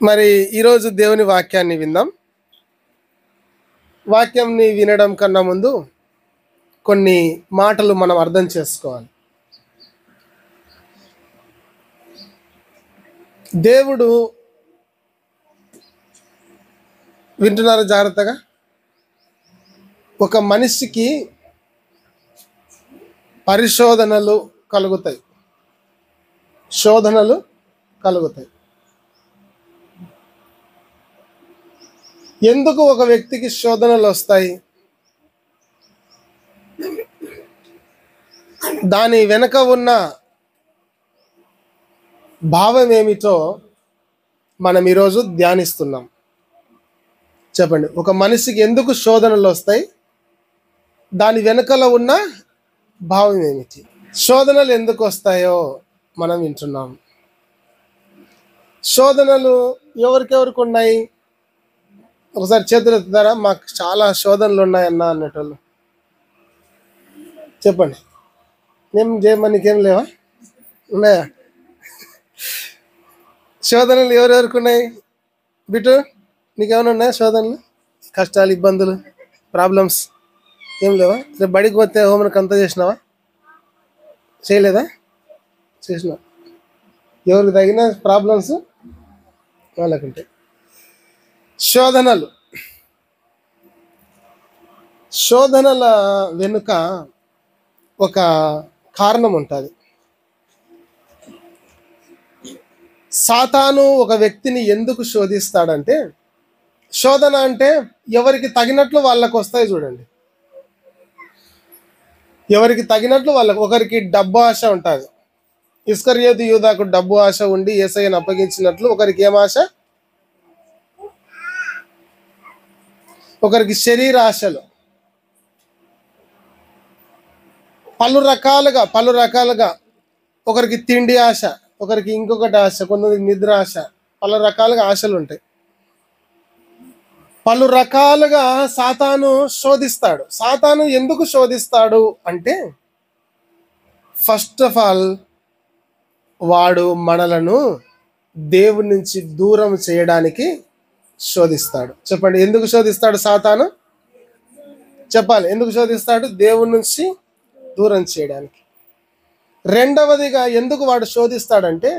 మరి ఈరోజు దేవుని వాక్యాన్ని విందాం. వాక్యంని వినడం కన్నా ముందు కొన్ని మాటలు మనం అర్థం చేసుకోవాలి. దేవుడు వింటున్నారు జాగ్రత్తగా. ఒక మనిషికి పరిశోధనలు కలుగుతాయి, శోధనలు కలుగుతాయి. ఎందుకు ఒక వ్యక్తికి శోధనలు వస్తాయి? దాని వెనక ఉన్న భావం ఏమిటో మనం ఈరోజు ధ్యానిస్తున్నాం. చెప్పండి, ఒక మనిషికి ఎందుకు శోధనలు వస్తాయి? దాని వెనకల ఉన్న భావం ఏమిటి? శోధనలు ఎందుకు వస్తాయో మనం వింటున్నాం. శోధనలు ఎవరికెవరికి ఉన్నాయి? ఒకసారి చేతులు ఎత్తుతారా? మాకు చాలా శోధనలు ఉన్నాయన్నా అన్నట్లు చెప్పండి. ఏం చేయమనికేం లేవా? ఉన్నాయా శోధనలు? ఎవరెవరికి ఉన్నాయి? బిటు, నీకేమైనా ఉన్నాయా శోధనలు, కష్టాలు, ఇబ్బందులు, ప్రాబ్లమ్స్ ఏం లేవా? రేపు బడికి పోతే హోంవర్క్ అంతా చేసినావా? చేయలేదా? చేసినా. ఎవరికి తగిన ప్రాబ్లమ్స్ వాళ్ళకుంటాయి. శోధనల వెనుక ఒక కారణం ఉంటుంది. సాతాను ఒక వ్యక్తిని ఎందుకు శోధిస్తాడంటే, శోధన అంటే ఎవరికి తగినట్లు వాళ్ళకు వస్తాయి. చూడండి, ఎవరికి తగినట్లు వాళ్ళకు. ఒకరికి డబ్బు ఆశ ఉంటుంది. ఇస్కరియోతు యూదాకు డబ్బు ఆశ ఉండి యేసయ్యను అప్పగించినట్లు ఒకరికి ఏం ఆశ? ఒకరికి శరీర ఆశలు. పలు రకాలుగా ఒకరికి తిండి ఆశ, ఒకరికి ఇంకొకటి ఆశ, కొంతమందికి నిద్ర ఆశ. పలు రకాలుగా ఆశలు ఉంటాయి. పలు రకాలుగా సాతాను శోధిస్తాడు. సాతాను ఎందుకు శోధిస్తాడు అంటే, ఫస్ట్ ఆఫ్ ఆల్ వాడు మనలను దేవుని నుంచి దూరం చేయడానికి శోధిస్తాడు. చెప్పండి, ఎందుకు శోధిస్తాడు సాతాను? చెప్పాలి, ఎందుకు శోధిస్తాడు? దేవుని నుంచి దూరం చేయడానికి. రెండవదిగా ఎందుకు వాడు శోధిస్తాడంటే,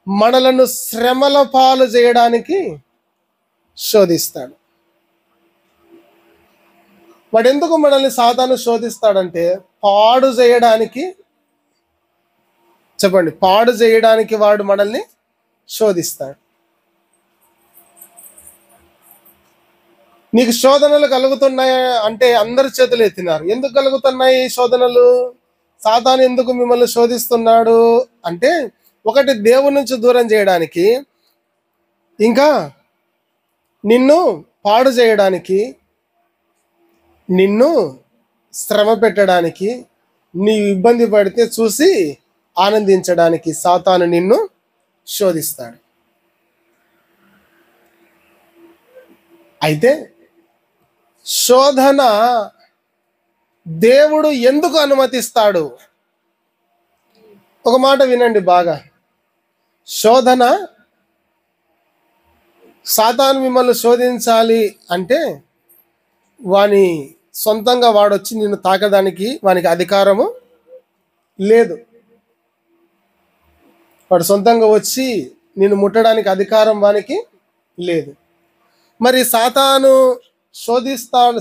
మనలను శ్రమల పాలు చేయడానికి శోధిస్తాడు. వాడు ఎందుకు మనల్ని సాతాను శోధిస్తాడంటే, పాడు చేయడానికి. చెప్పండి, పాడు చేయడానికి వాడు మనల్ని శోధిస్తాడు. నీకు శోధనలు కలుగుతున్నాయి అంటే అందరు చేతులు ఎత్తినారు. ఎందుకు కలుగుతున్నాయి శోధనలు? సాతాను ఎందుకు మిమ్మల్ని శోధిస్తున్నాడు అంటే, ఒకటి దేవుని నుంచి దూరం చేయడానికి, ఇంకా నిన్ను పాడు చేయడానికి, నిన్ను శ్రమ పెట్టడానికి, నీ ఇబ్బంది పడితే చూసి ఆనందించడానికి సాతాను నిన్ను శోధిస్తాడు. అయితే శోధన దేవుడు ఎందుకు అనుమతిస్తాడు? ఒక మాట వినండి బాగా. శోధన, సాతాను మిమ్మల్ని శోధించాలి అంటే వాని సొంతంగా వాడొచ్చి నిన్ను తాకడానికి వానికి అధికారము లేదు. వాడు సొంతంగా వచ్చి నిన్ను ముట్టడానికి అధికారం వానికి లేదు. మరి సాతాను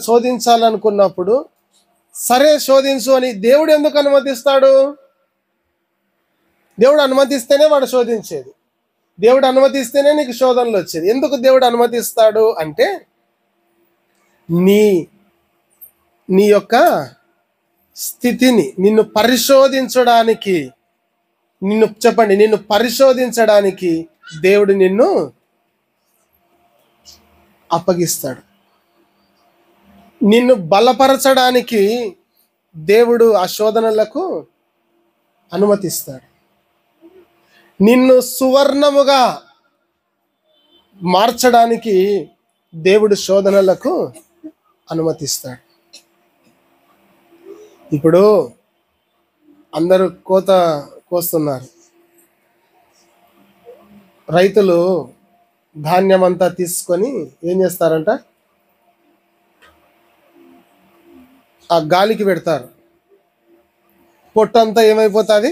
శోధించాలనుకున్నప్పుడు, సరే శోధించు అని దేవుడు ఎందుకు అనుమతిస్తాడు? దేవుడు అనుమతిస్తేనే వాడు శోధించేది. దేవుడు అనుమతిస్తేనే నీకు శోధనలు వచ్చేది. ఎందుకు దేవుడు అనుమతిస్తాడు అంటే, నీ యొక్క స్థితిని నిన్ను పరిశోధించడానికి, నిన్ను పరిశోధించడానికి దేవుడు నిన్ను అప్పగిస్తాడు. నిన్ను బలపరచడానికి దేవుడు ఆ శోధనలకు అనుమతిస్తాడు. నిన్ను సువర్ణముగా మార్చడానికి దేవుడు శోధనలకు అనుమతిస్తాడు. ఇప్పుడు అందరూ కోత కోస్తున్నారు. రైతులు ధాన్యం అంతా తీసుకొని ఏం చేస్తారంట, ఆ గాలికి పెడతారు. పొట్టు అంతా ఏమైపోతుంది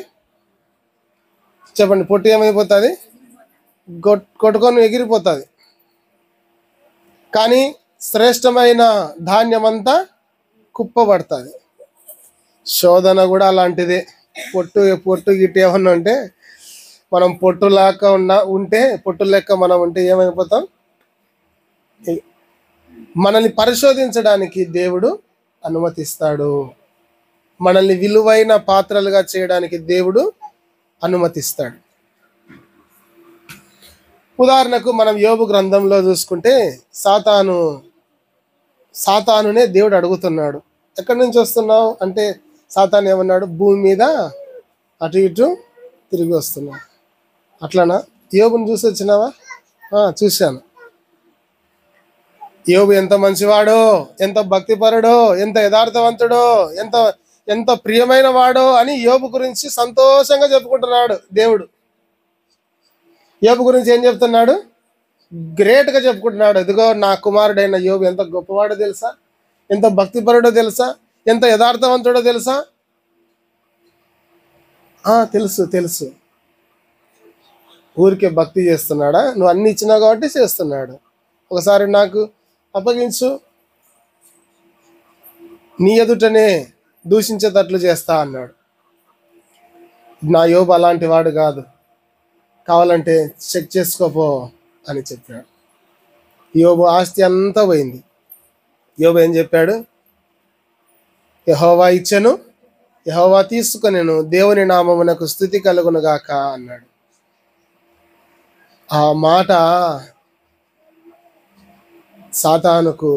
చెప్పండి, పొట్టు ఏమైపోతుంది, కొట్టుకొని ఎగిరిపోతుంది. కానీ శ్రేష్టమైన ధాన్యం అంతా కుప్పబడుతుంది. శోధన కూడా అలాంటిదే. పొట్టు పొట్టు గిట్టు ఏమన్నా ఉంటే, మనం పొట్టు లెక్క ఉంటే పొట్టు లెక్క మనం ఉంటే ఏమైపోతాం. మనల్ని పరిశోధించడానికి దేవుడు అనుమతిస్తాడు. మనల్ని విలువైన పాత్రలుగా చేయడానికి దేవుడు అనుమతిస్తాడు. ఉదాహరణకు మనం యోబు గ్రంథంలో చూసుకుంటే సాతానునే దేవుడు అడుగుతున్నాడు, ఎక్కడి నుంచి వస్తున్నావు అంటే, సాతాను ఏమన్నాడు, భూమి మీద అటు ఇటు తిరిగి వస్తున్నావు. అట్లానా? యోబుని చూసి వచ్చినావా? చూశాను. యోబు ఎంత మంచివాడో, ఎంత భక్తిపరుడో, ఎంత యథార్థవంతుడో, ఎంత ఎంత ప్రియమైన వాడో అని యోబు గురించి సంతోషంగా చెప్పుకుంటున్నాడు దేవుడు. యోబు గురించి ఏం చెప్తున్నాడు? గ్రేట్గా చెప్పుకుంటున్నాడు. ఇదిగో నా కుమారుడైన యోబు ఎంత గొప్పవాడో తెలుసా, ఎంత భక్తిపరుడో తెలుసా, ఎంత యథార్థవంతుడో తెలుసా. తెలుసు తెలుసు. ఊరికే భక్తి చేస్తున్నాడా? నువ్వు అన్ని ఇచ్చినావు కాబట్టి చేస్తున్నాడు. ఒకసారి నాకు అప్పగించు, నీ ఎదుటనే దూషించేటట్లు చేస్తా అన్నాడు. నా యోబు అలాంటి వాడు కాదు, కావాలంటే చెక్ చేసుకోపో అని చెప్పాడు. యోబు ఆస్తి అంతా పోయింది. యోబు ఏం చెప్పాడు? యెహోవా ఇచ్చెను, యెహోవా తీసుకొనెను, దేవుని నామమునకు స్తుతి కలుగును గాక అన్నాడు. ఆ మాట సాతానుకు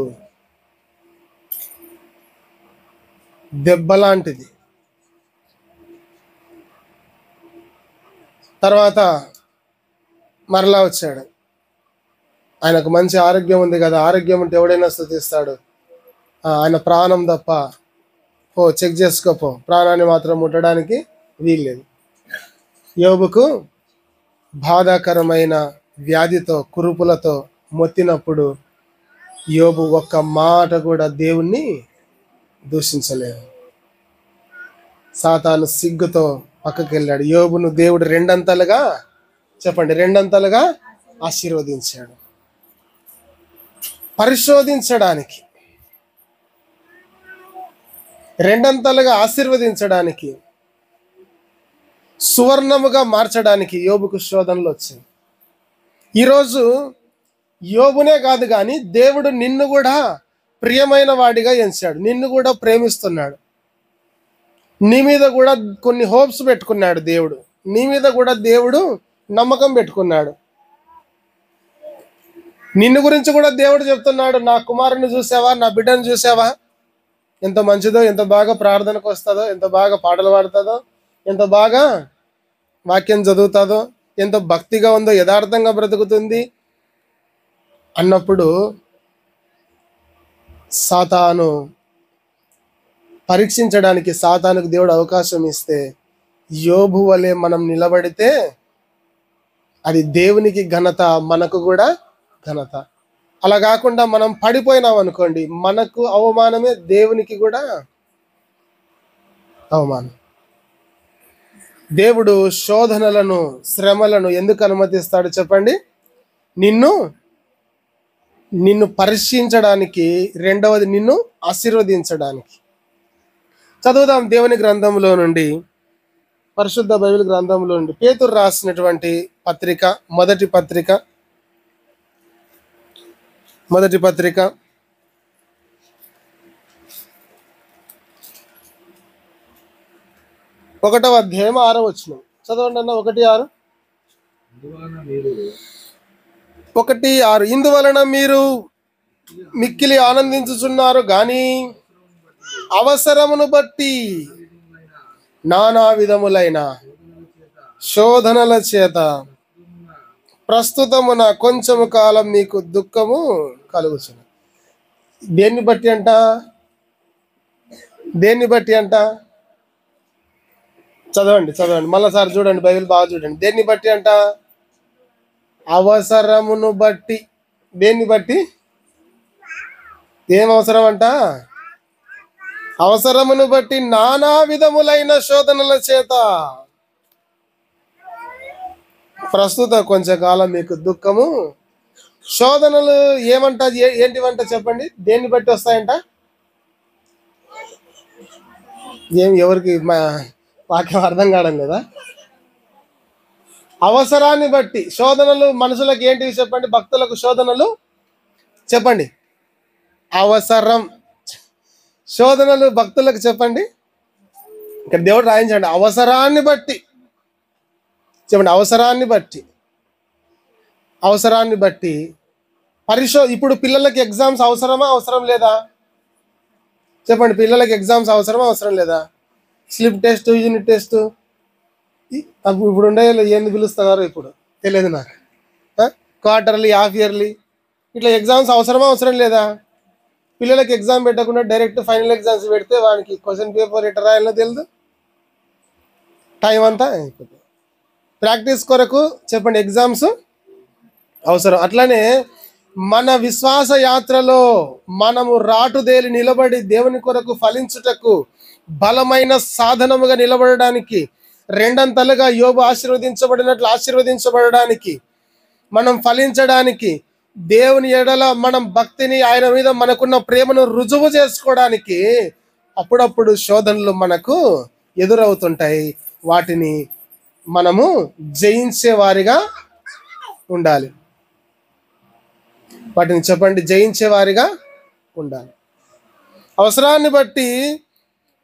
దెబ్బలాంటిది. తర్వాత మరలా వచ్చాడు. ఆయనకు మంచి ఆరోగ్యం ఉంది కదా, ఆరోగ్యం ఉంటే ఎవడైనా స్తుతిస్తాడు. ఆయన ప్రాణం తప్ప చెక్ చేసుకోపో, ప్రాణాన్ని మాత్రం ముట్టడానికి వీల్లేదు. యోబుకు బాధాకరమైన వ్యాధితో కురుపులతో మొత్తినప్పుడు యోబు ఒక్క మాట కూడా దేవుణ్ణి దూషించలేదు. సాతాను సిగ్గుతో పక్కకి వెళ్ళాడు. యోబును దేవుడు రెండంతలుగా ఆశీర్వదించాడు. పరిశోధించడానికి, రెండంతలుగా ఆశీర్వదించడానికి, సువర్ణముగా మార్చడానికి యోబుకు శోధనలు వచ్చాయి. ఈరోజు యోబునే కాదు కానీ దేవుడు నిన్ను కూడా ప్రియమైన వాడిగా ఎంచాడు, నిన్ను కూడా ప్రేమిస్తున్నాడు. నీ మీద కూడా కొన్ని హోప్స్ పెట్టుకున్నాడు దేవుడు, నీ మీద కూడా దేవుడు నమ్మకం పెట్టుకున్నాడు. నిన్ను గురించి కూడా దేవుడు చెప్తున్నాడు, నా కుమారుని చూసావా, నా బిడ్డను చూసావా, ఎంత మంచిదో, ఎంత బాగా ప్రార్థనకు వస్తుందో, ఎంత బాగా పాటలు పాడుతుందో, ఎంత బాగా వాక్యం చదువుతుందో, ఎంత భక్తిగా ఉందో, యథార్థంగా బ్రతుకుతుంది అన్నప్పుడు సాతాను పరీక్షించడానికి సాతానుకు దేవుడు అవకాశం ఇస్తే, యోబు వలె మనం నిలబడితే అది దేవునికి ఘనత, మనకు కూడా ఘనత. అలా కాకుండా మనం పడిపోయినాం అనుకోండి, మనకు అవమానమే, దేవునికి కూడా అవమానం. దేవుడు శోధనలను, శ్రమలను ఎందుకు అనుమతిస్తాడు చెప్పండి? నిన్ను పరీక్షించడానికి, రెండవది నిన్ను ఆశీర్వదించడానికి. చదువుదాం దేవుని గ్రంథంలో నుండి, పరిశుద్ధ బైబిల్ గ్రంథంలో నుండి పేతురు రాసినటువంటి పత్రిక, మొదటి పత్రిక 1వ అధ్యాయం 6వ వచనం చదవండి అన్న. 1:6. 1:6. ఇందువలన మీరు మిక్కిలి ఆనందించుచున్నారు గాని అవసరమును బట్టి నానా విధములైన శోధనల చేత ప్రస్తుతమున కొంచెము కాలం మీకు దుఃఖము కలుగుచును. దేన్ని బట్టి అంట? చదవండి మళ్ళీసారి చూడండి, బైబిల్ బాగా చూడండి. దేన్ని బట్టి అంట? అవసరమును బట్టి. దేన్ని బట్టి? ఏం అవసరం అంట? అవసరమును బట్టి నానా విధములైన శోధనల చేత. ప్రస్తుత కొంచెంకాలం మీకు దుఃఖము, శోధనలు ఏమంట? ఏంటివంట చెప్పండి? దేన్ని బట్టి వస్తాయంట? ఎవరికి మా వాక్యం అర్థం కావడం లేదా? అవసరాన్ని బట్టి శోధనలు. మనుషులకు ఏంటివి చెప్పండి? భక్తులకు శోధనలు చెప్పండి. అవసరం. శోధనలు భక్తులకు చెప్పండి. ఇక్కడ దేవుడు రాయించండి, అవసరాన్ని బట్టి చెప్పండి. అవసరాన్ని బట్టి. అవసరాన్ని బట్టి ఇప్పుడు పిల్లలకి ఎగ్జామ్స్ అవసరమా అవసరం లేదా? చెప్పండి. పిల్లలకి ఎగ్జామ్స్ అవసరమా అవసరం లేదా? స్లిప్ టెస్ట్, యూనిట్ టెస్ట్, ఇప్పుడు ఉండే ఏంది పిలుస్తున్నారు ఇప్పుడు తెలియదు నాకు. క్వార్టర్లీ, హాఫ్ ఇయర్లీ, ఇట్లా ఎగ్జామ్స్ అవసరమా అవసరం లేదా? పిల్లలకి ఎగ్జామ్ పెట్టకుండా డైరెక్ట్ ఫైనల్ ఎగ్జామ్స్ పెడితే వానికి క్వశ్చన్ పేపర్ ఎట్లా రాయాలో తెలియదు, టైం అంతా అయిపోతుంది. ప్రాక్టీస్ కొరకు చెప్పండి ఎగ్జామ్స్ అవసరం. అట్లానే మన విశ్వాస యాత్రలో మనము రాటుదేలి నిలబడి దేవుని కొరకు ఫలించుటకు బలమైన సాధనముగా నిలబడడానికి, రెండంతలుగా యోబు ఆశీర్వదించబడినట్లు ఆశీర్వదించబడడానికి, మనం ఫలించడానికి, దేవుని ఎడల మనం భక్తిని, ఆయన మీద మనకున్న ప్రేమను రుజువు చేసుకోవడానికి అప్పుడప్పుడు శోధనలు మనకు ఎదురవుతుంటాయి. వాటిని మనము జయించే వారిగా ఉండాలి. వాటిని చెప్పండి, జయించే వారిగా ఉండాలి. అవసరాన్ని బట్టి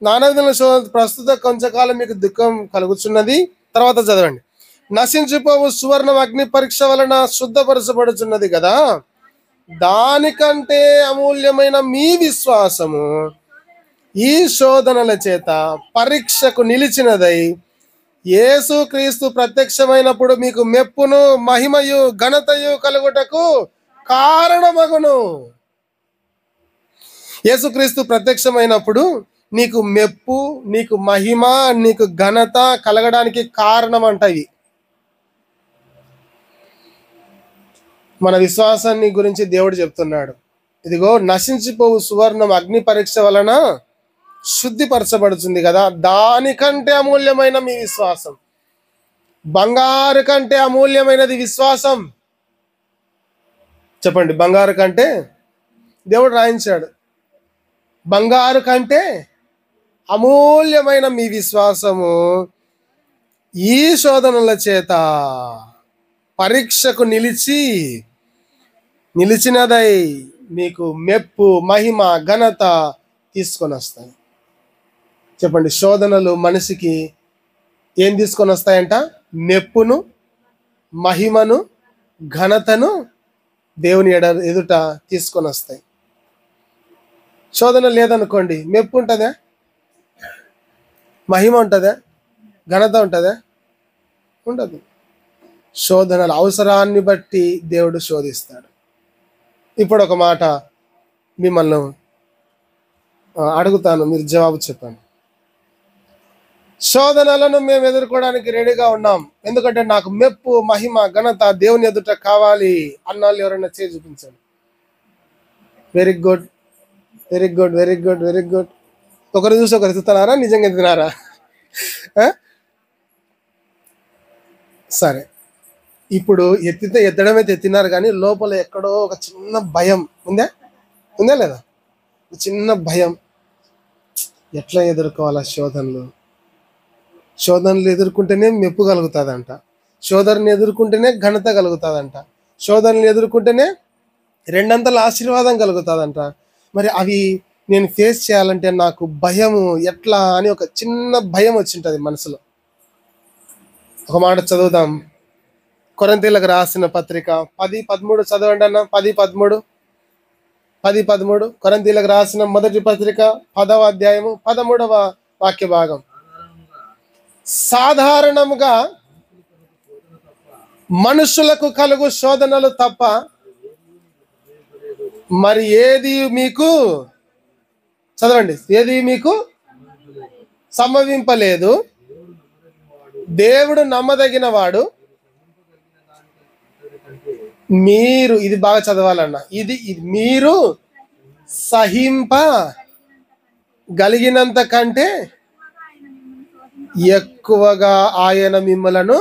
నానా విధముల శోధన. ప్రస్తుత కొంచెంకాలం మీకు దుఃఖం కలుగుతున్నది. తర్వాత చదవండి. నశించిపోవు సువర్ణం అగ్ని పరీక్ష వలన శుద్ధపరచబడుచున్నది కదా, దానికంటే అమూల్యమైన మీ విశ్వాసము ఈ శోధనల చేత పరీక్షకు నిలిచినదై యేసు క్రీస్తు ప్రత్యక్షమైనప్పుడు మీకు మెప్పును, మహిమయు, ఘనతయు కలుగుటకు కారణమగును. యేసుక్రీస్తు ప్రత్యక్షమైనప్పుడు నీకు మెప్పు, నీకు మహిమ, నీకు ఘనత కలగడానికి కారణం అంటవి. మన విశ్వాసాన్ని గురించి దేవుడు చెప్తున్నాడు. ఇదిగో నశించిపోవు సువర్ణం అగ్ని పరీక్ష వలన శుద్ధిపరచబడుతుంది కదా, దానికంటే అమూల్యమైన మీ విశ్వాసం. బంగారు కంటే అమూల్యమైనది విశ్వాసం. చెప్పండి. బంగారు కంటే, దేవుడు రాయించాడు, బంగారు కంటే అమూల్యమైన మీ విశ్వాసము ఈ శోధనల చేత పరీక్షకు నిలిచినదై మీకు మెప్పు, మహిమ, ఘనత తీసుకొని వస్తాయి. చెప్పండి. శోధనలు మనిషికి ఏం తీసుకొని వస్తాయంట? మెప్పును, మహిమను, ఘనతను దేవుని ఎదుట తీసుకొని వస్తాయి. శోధన లేదనుకోండి, మెప్పు ఉంటుందా? మహిమ ఉంటుందా? ఘనత ఉంటుందా? ఉండదు. శోధనల అవసరాన్ని బట్టి దేవుడు శోధిస్తాడు. ఇప్పుడు ఒక మాట మిమ్మల్ని అడుగుతాను, మీరు జవాబు చెప్పండి. శోధనలను మేము ఎదుర్కోవడానికి రెడీగా ఉన్నాం, ఎందుకంటే నాకు మెప్పు, మహిమ, ఘనత దేవుని ఎదుట కావాలి అన్నాళ్ళు ఎవరైనా చేసి చూపించండి. Very good, very good, very good, very good. ఒకరు చూసి ఒకరు ఎత్తుతున్నారా? నిజంగా ఎత్తుతున్నారా? సరే, ఇప్పుడు ఎత్తడం అయితే ఎత్తినారు, కానీ లోపల ఎక్కడో ఒక చిన్న భయం ఉందా లేదా? చిన్న భయం. ఎట్లా ఎదుర్కోవాలా శోధనలు ఎదుర్కొంటేనే మెప్పు కలుగుతుందంట, శోధనని ఎదుర్కొంటేనే ఘనత కలుగుతుందంట, శోధనలు ఎదుర్కొంటేనే రెండంతల ఆశీర్వాదం కలుగుతుందంట. మరి అవి నేను ఫేస్ చేయాలంటే నాకు భయము ఎట్లా అని ఒక చిన్న భయం వచ్చింటుంది మనసులో. ఒక మాట చదువుదాం. కొరింథీయులకు రాసిన పత్రిక 10:13 చదవండి అన్న. 10:13 కొరింథీయులకు రాసిన మొదటి పత్రిక 10వ అధ్యాయము 13వ వాక్య భాగం. సాధారణముగా మనుషులకు కలుగు శోధనలు తప్ప మరి ఏది మీకు, చదవండి, ఏది మీకు సంభవింపలేదు. దేవుడు నమ్మదగిన వాడు, మీరు, ఇది బాగా చదవాలన్న, ఇది మీరు సహింప గలిగినంత కంటే ఎక్కువగా ఆయన మిమ్మలను,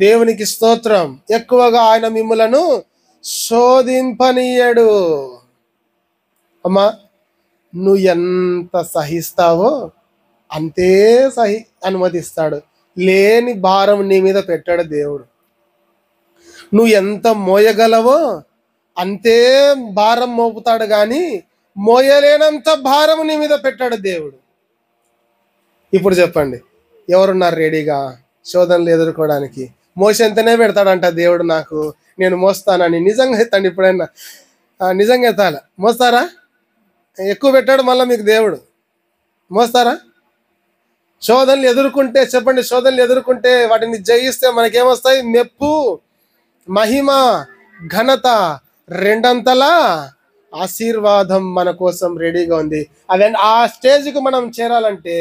దేవునికి స్తోత్రం, ఎక్కువగా ఆయన మిమ్మలను శోధింపనీయడు. అమ్మా, నువ్వు ఎంత సహిస్తావో అంతే అనుమతిస్తాడు. లేని భారం నీ మీద పెట్టాడు దేవుడు. నువ్వు ఎంత మోయగలవో అంతే భారం మోపుతాడు, కానీ మోయలేనంత భారం నీ మీద పెట్టాడు దేవుడు. ఇప్పుడు చెప్పండి, ఎవరున్నారు రెడీగా శోధనలు ఎదుర్కోవడానికి? మోసేంతనే పెడతాడంట దేవుడు నాకు, నేను మోస్తానని. నిజంగా ఎత్తండి, ఇప్పుడైనా నిజంగా ఎత్తాల. మోస్తారా? ఎక్కువ పెట్టాడు మళ్ళీ మీకు దేవుడు. మోస్తారా? శోధనలు ఎదుర్కొంటే చెప్పండి, శోధనలు ఎదుర్కొంటే వాటిని జయిస్తే మనకేమొస్తాయి? మెప్పు, మహిమ, ఘనత, రెండంతలా ఆశీర్వాదం మన కోసం రెడీగా ఉంది. అదే ఆ స్టేజ్కి మనం చేరాలంటే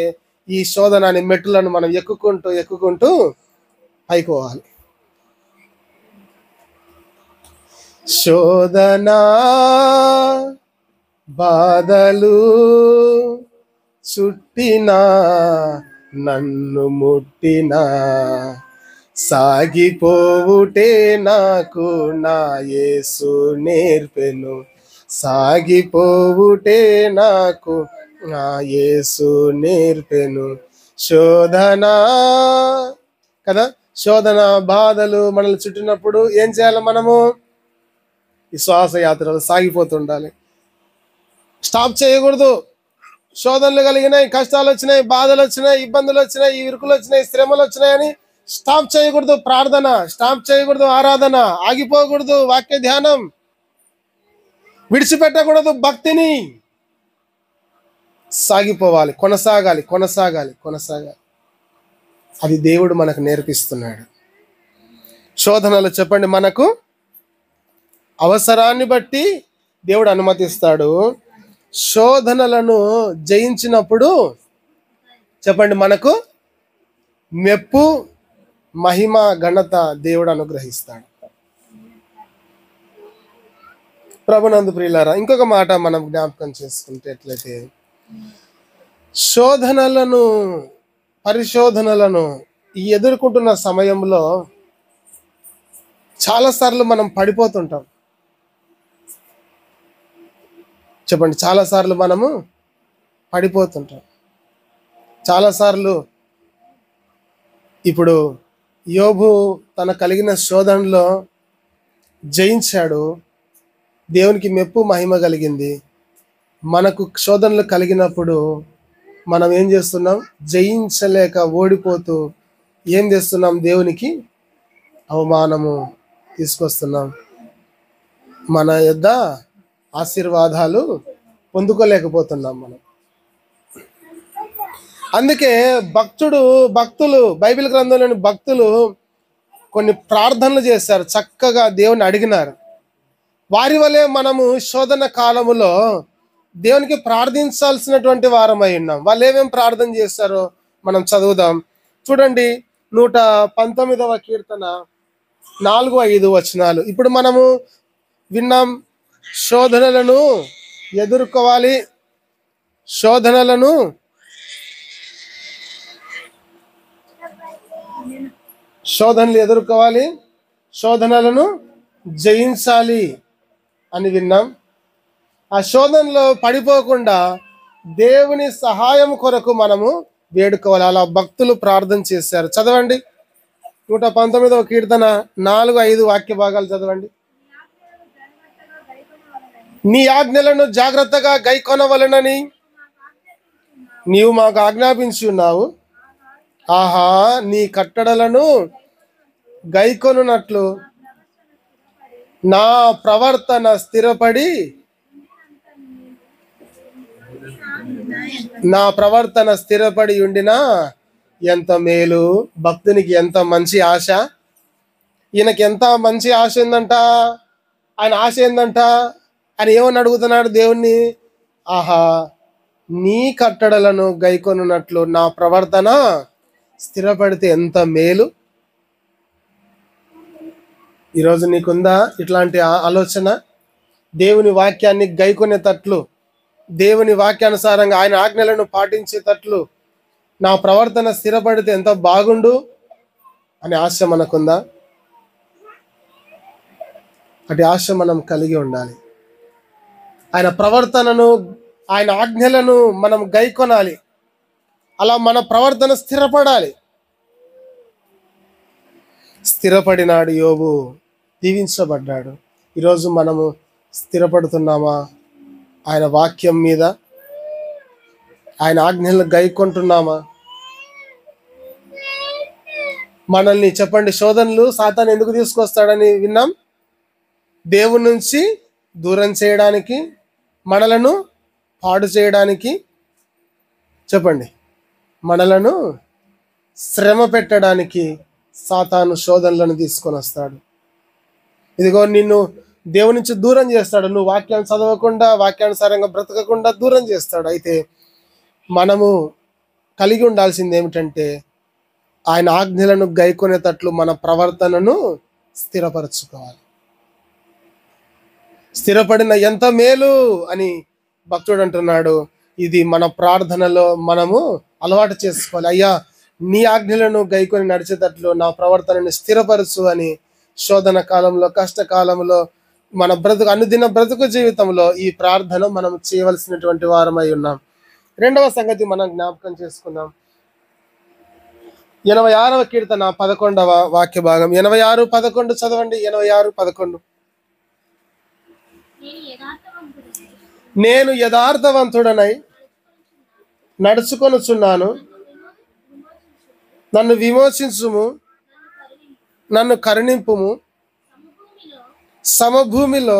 ఈ శోధన అనే మెట్టులను మనం ఎక్కుకుంటూ పైకోవాలి. శోధన బాధలు చుట్టినా నన్ను ముట్టినా సాగిపోవుటే నాకు నా యేసు నేర్పెను, సాగిపోవుటే నాకు నా యేసు నేర్పెను. శోధన కదా, శోధన బాధలు మనల్ని చుట్టినప్పుడు ఏం చేయాలి? మనము ఈ శ్వాస యాత్రలు సాగిపోతుండాలి, స్టాప్ చేయకూడదు. శోధనలు కలిగినాయి, కష్టాలు వచ్చినాయి, బాధలు వచ్చినాయి, ఇబ్బందులు వచ్చినాయి, ఇరుకులు వచ్చినాయి, శ్రమలు వచ్చినాయని స్టాప్ చేయకూడదు. ప్రార్థన స్టాప్ చేయకూడదు, ఆరాధన ఆగిపోకూడదు, వాక్య ధ్యానం విడిచిపెట్టకూడదు, భక్తిని సాగిపోవాలి, కొనసాగాలి. అది దేవుడు మనకు నేర్పిస్తున్నాడు. శోధనలు చెప్పండి మనకు అవసరాన్ని బట్టి దేవుడు అనుమతిస్తాడు. శోధనలను జయించినప్పుడు చెప్పండి మనకు మెప్పు, మహిమ, ఘనత దేవుడు అనుగ్రహిస్తాడు. ప్రభునందు ప్రియులారా, ఇంకొక మాట మనం జ్ఞాపకం చేసుకుంటే ఎట్లయితే, పరిశోధనలను ఎదుర్కొంటున్న సమయంలో చాలాసార్లు మనం పడిపోతుంటాం. చెప్పండి, చాలాసార్లు మనము పడిపోతుంటాం. చాలాసార్లు ఇప్పుడు యోబు తన కలిగిన శోధనలో జయించాడు, దేవునికి మెప్పు, మహిమ కలిగింది. మనకు శోధనలు కలిగినప్పుడు మనం ఏం చేస్తున్నాం? జయించలేక ఓడిపోతూ ఏం చేస్తున్నాం? దేవునికి అవమానము తీసుకొస్తున్నాం, మన యొద్ద ఆశీర్వాదాలు పొందుకోలేకపోతున్నాం మనం. అందుకే భక్తులు బైబిల్ గ్రంథంలోని భక్తులు కొన్ని ప్రార్థనలు చేశారు, చక్కగా దేవుని అడిగినారు. వారి వలె మనము శోధన కాలములో దేవునికి ప్రార్థించాల్సినటువంటి వారమై ఉన్నాం. వాళ్ళు ఏమేమి ప్రార్థన చేస్తారో మనం చదువుదాం. చూడండి, 119వ కీర్తన 4-5 వచనాలు. ఇప్పుడు మనము విన్నాం, శోధనలను ఎదుర్కోవాలి, శోధనలను ఎదుర్కోవాలి, శోధనలను జయించాలి అని విన్నాం. ఆ శోధనలో పడిపోకుండా దేవుని సహాయం కొరకు మనము వేడుకోవాలి. అలా భక్తులు ప్రార్థన చేశారు. చదవండి, 119వ కీర్తన 4-5 వాక్య భాగాలు చదవండి. నీ ఆజ్ఞలను జాగ్రత్తగా గైకొనవలెనని నీవు మాకు ఆజ్ఞాపించి ఉన్నావు. ఆహా, నీ కట్టడలను గైకొనున్నట్లు నా ప్రవర్తన స్థిరపడి ఉండినా ఎంత మేలు. భక్తునికి ఎంత మంచి ఆశ, ఈయనకి ఎంత మంచి ఆశ ఉందంట. ఆయన ఆశ ఏందంట? ఆయన ఏమని అడుగుతున్నాడు దేవుణ్ణి? ఆహా, నీ కట్టడలను గైకొనున్నట్లు నా ప్రవర్తన స్థిరపడితే ఎంత మేలు. ఈరోజు నీకుందా ఇట్లాంటి ఆలోచన? దేవుని వాక్యాన్ని గైకొనేటట్లు, దేవుని వాక్యానుసారంగా ఆయన ఆజ్ఞలను పాటించేటట్లు నా ప్రవర్తన స్థిరపడితే ఎంత బాగుండు అనే ఆశ మనకుందా? అటు ఆశ మనం కలిగి ఉండాలి. ఆయన ప్రవర్తనను, ఆయన ఆజ్ఞలను మనం గైకొనాలి. అలా మన ప్రవర్తన స్థిరపడాలి. స్థిరపడినాడు యోబు, దీవించబడ్డాడు. ఈరోజు మనము స్థిరపడుతున్నామా? ఆయన వాక్యం మీద, ఆయన ఆజ్ఞలను గైకొంటున్నామా? మనల్ని చెప్పండి, శోధనలు సాతాను ఎందుకు తీసుకొస్తాడని విన్నాం? దేవుని నుంచి దూరం చేయడానికి, మనలను పాడు చేయడానికి. చెప్పండి, మనలను శ్రమ పెట్టడానికి సాతాను శోధనలను తీసుకొని వస్తాడు. ఇదిగో నిన్ను దేవుని నుంచి దూరం చేస్తాడు. నువ్వు వాక్యాన్ని చదవకుండా, వాక్యానుసారంగా బ్రతకకుండా దూరం చేస్తాడు. అయితే మనము కలిగి ఉండాల్సింది ఏమిటంటే, ఆయన ఆజ్ఞలను గైకొనేటట్లు మన ప్రవర్తనను స్థిరపరచుకోవాలి. స్థిరపడిన ఎంత మేలు అని భక్తుడు అంటున్నాడు. ఇది మన ప్రార్థనలో మనము అలవాటు చేసుకోవాలి. అయ్యా, నీ ఆజ్ఞలను గైకొని నడిచేటట్లు నా ప్రవర్తనని స్థిరపరచు అని శోధన కాలంలో, కష్టకాలంలో, మన అనుదిన బ్రతుకు జీవితంలో ఈ ప్రార్థన మనం చేయవలసినటువంటి వారమై ఉన్నాం. రెండవ సంగతి మనం జ్ఞాపకం చేసుకుందాం. 86వ కీర్తన 11వ వాక్య భాగం. 86:11 చదవండి. 86:11. నేను యథార్థవంతుడనై నడుచుకొనుచున్నాను, నన్ను విమోచించుము, నన్ను కరుణింపుము. సమభూమిలో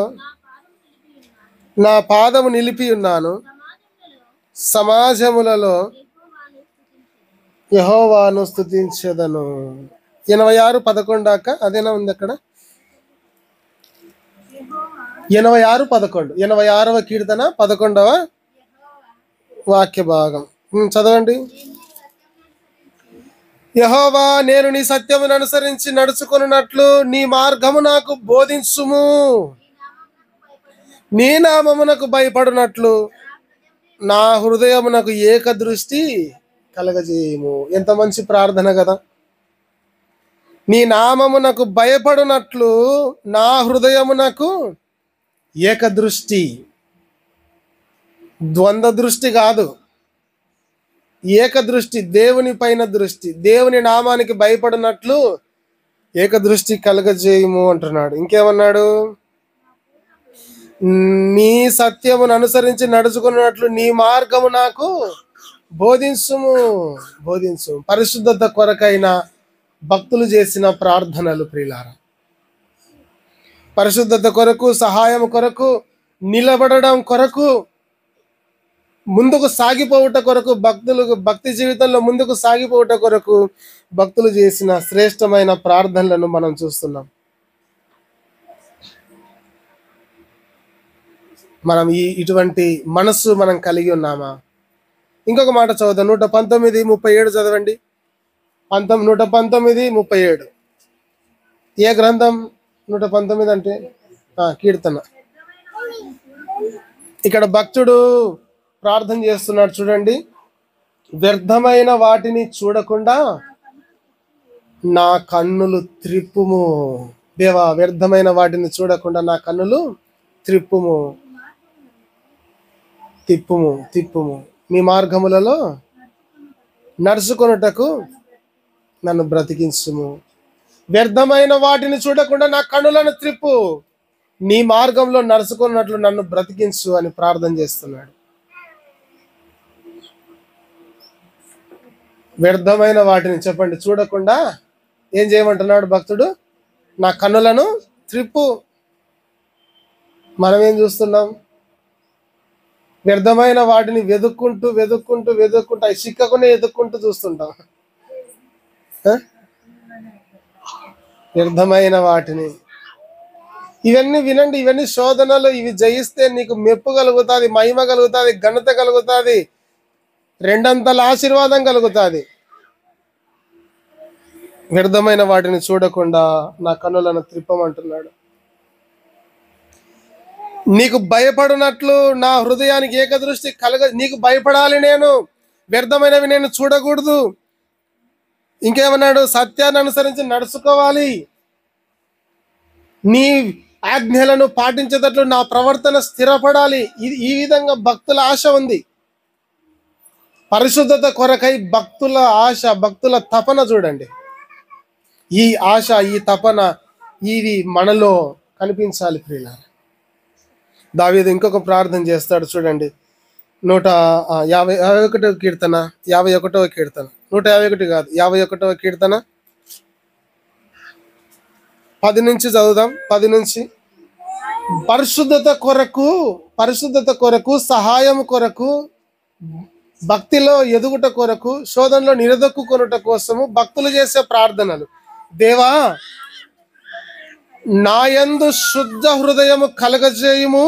నా పాదము నిలిపి ఉన్నాను, సమాజములలో యెహోవాను స్తుతించెదను. 86:11 దాకా అదేనా ఉంది అక్కడ? 86:11. 86వ కీర్తన 11వ వాక్య భాగం చదవండి. యెహోవా, నేను నీ సత్యమును అనుసరించి నడుచుకొనున్నట్లు నీ మార్గము నాకు బోధించుము. నీ నామమునకు భయపడునట్లు నా హృదయమునకు ఏక దృష్టి కలగజేయము. ఎంత మంచి ప్రార్థన కదా! నీ నామమునకు భయపడునట్లు నా హృదయమునకు ఏకదృష్టి. ద్వంద్వ దృష్టి కాదు, ఏకదృష్టి. దేవుని పైన దృష్టి, దేవుని నామానికి భయపడినట్లు ఏకదృష్టి కలగజేయము అంటున్నాడు. ఇంకేమన్నాడు? నీ సత్యమును అనుసరించి నడుచుకున్నట్లు నీ మార్గము నాకు బోధించుము. పరిశుద్ధత కొరకైన భక్తులు చేసిన ప్రార్థనలు ప్రియులారా. పరిశుద్ధత కొరకు, సహాయం కొరకు, నిలబడడం కొరకు, ముందుకు సాగిపోవుట కొరకు, భక్తి జీవితంలో ముందుకు సాగిపోవుట కొరకు భక్తులు చేసిన శ్రేష్టమైన ప్రార్థనలను మనం చూస్తున్నాం. మనం ఇటువంటి మనస్సు మనం కలిగి ఉన్నామా? ఇంకొక మాట చదువుదాం. 119:37 చదవండి. 119:37. ఏ గ్రంథం? 119 అంటే కీర్తన. ఇక్కడ భక్తుడు ప్రార్థన చేస్తున్నాడు చూడండి. వ్యర్థమైన వాటిని చూడకుండా నా కన్నులు త్రిప్పుము. దేవా, వ్యర్థమైన వాటిని చూడకుండా నా కన్నులు తిప్పుము. నీ మార్గములలో నడుచుకొనుటకు నన్ను బ్రతికించుము. వ్యర్థమైన వాటిని చూడకుండా నా కన్నులను త్రిప్పు, నీ మార్గంలో నడుచుకున్నట్లు నన్ను బ్రతికించు అని ప్రార్థన చేస్తున్నాడు. వ్యర్థమైన వాటిని చెప్పండి చూడకుండా ఏం చేయమంటున్నాడు భక్తుడు? నా కన్నులను త్రిప్పు. మనం ఏం చూస్తున్నాం? వ్యర్థమైన వాటిని వెతుక్కుంటూ అవి చిక్కకునే వెతుక్కుంటూ చూస్తుంటాం. వ్యర్థమైన వాటిని, ఇవన్నీ వినండి, ఇవన్నీ శోధనలు. ఇవి జయిస్తే నీకు మెప్పు కలుగుతుంది, మహిమ కలుగుతుంది, ఘనత కలుగుతుంది, రెండంతల ఆశీర్వాదం కలుగుతుంది. వ్యర్థమైన వాటిని చూడకుండా నా కన్నులను త్రిప్పమంటున్నాడు. నీకు భయపడినట్లు నా హృదయానికి ఏకదృష్టి నీకు భయపడాలి, నేను వ్యర్థమైనవి నేను చూడకూడదు. ఇంకేమన్నాడు? సత్యాన్ని అనుసరించి నడుచుకోవాలి, నీ ఆజ్ఞలను పాటించేటట్లు నా ప్రవర్తన స్థిరపడాలి. ఈ విధంగా భక్తుల ఆశ ఉంది. పరిశుద్ధత కొరకై భక్తుల ఆశ, భక్తుల తపన చూడండి. ఈ ఆశ, ఈ తపన ఇవి మనలో కనిపించాలి ప్రియులారా. దావీదు ఇంకొక ప్రార్థన చేస్తాడు చూడండి. 151వ కీర్తన 51వ కీర్తన 151 కాదు 51వ కీర్తన 10 నుంచి చదువుదాం. 10 నుంచి. పరిశుద్ధత కొరకు సహాయం కొరకు, భక్తిలో ఎదుగుట కొరకు, శోధనలో నిలదొక్కుకొనుట కోసము భక్తులు చేసే ప్రార్థనలు. దేవా, నాయందు శుద్ధ హృదయము కలగజేయుము,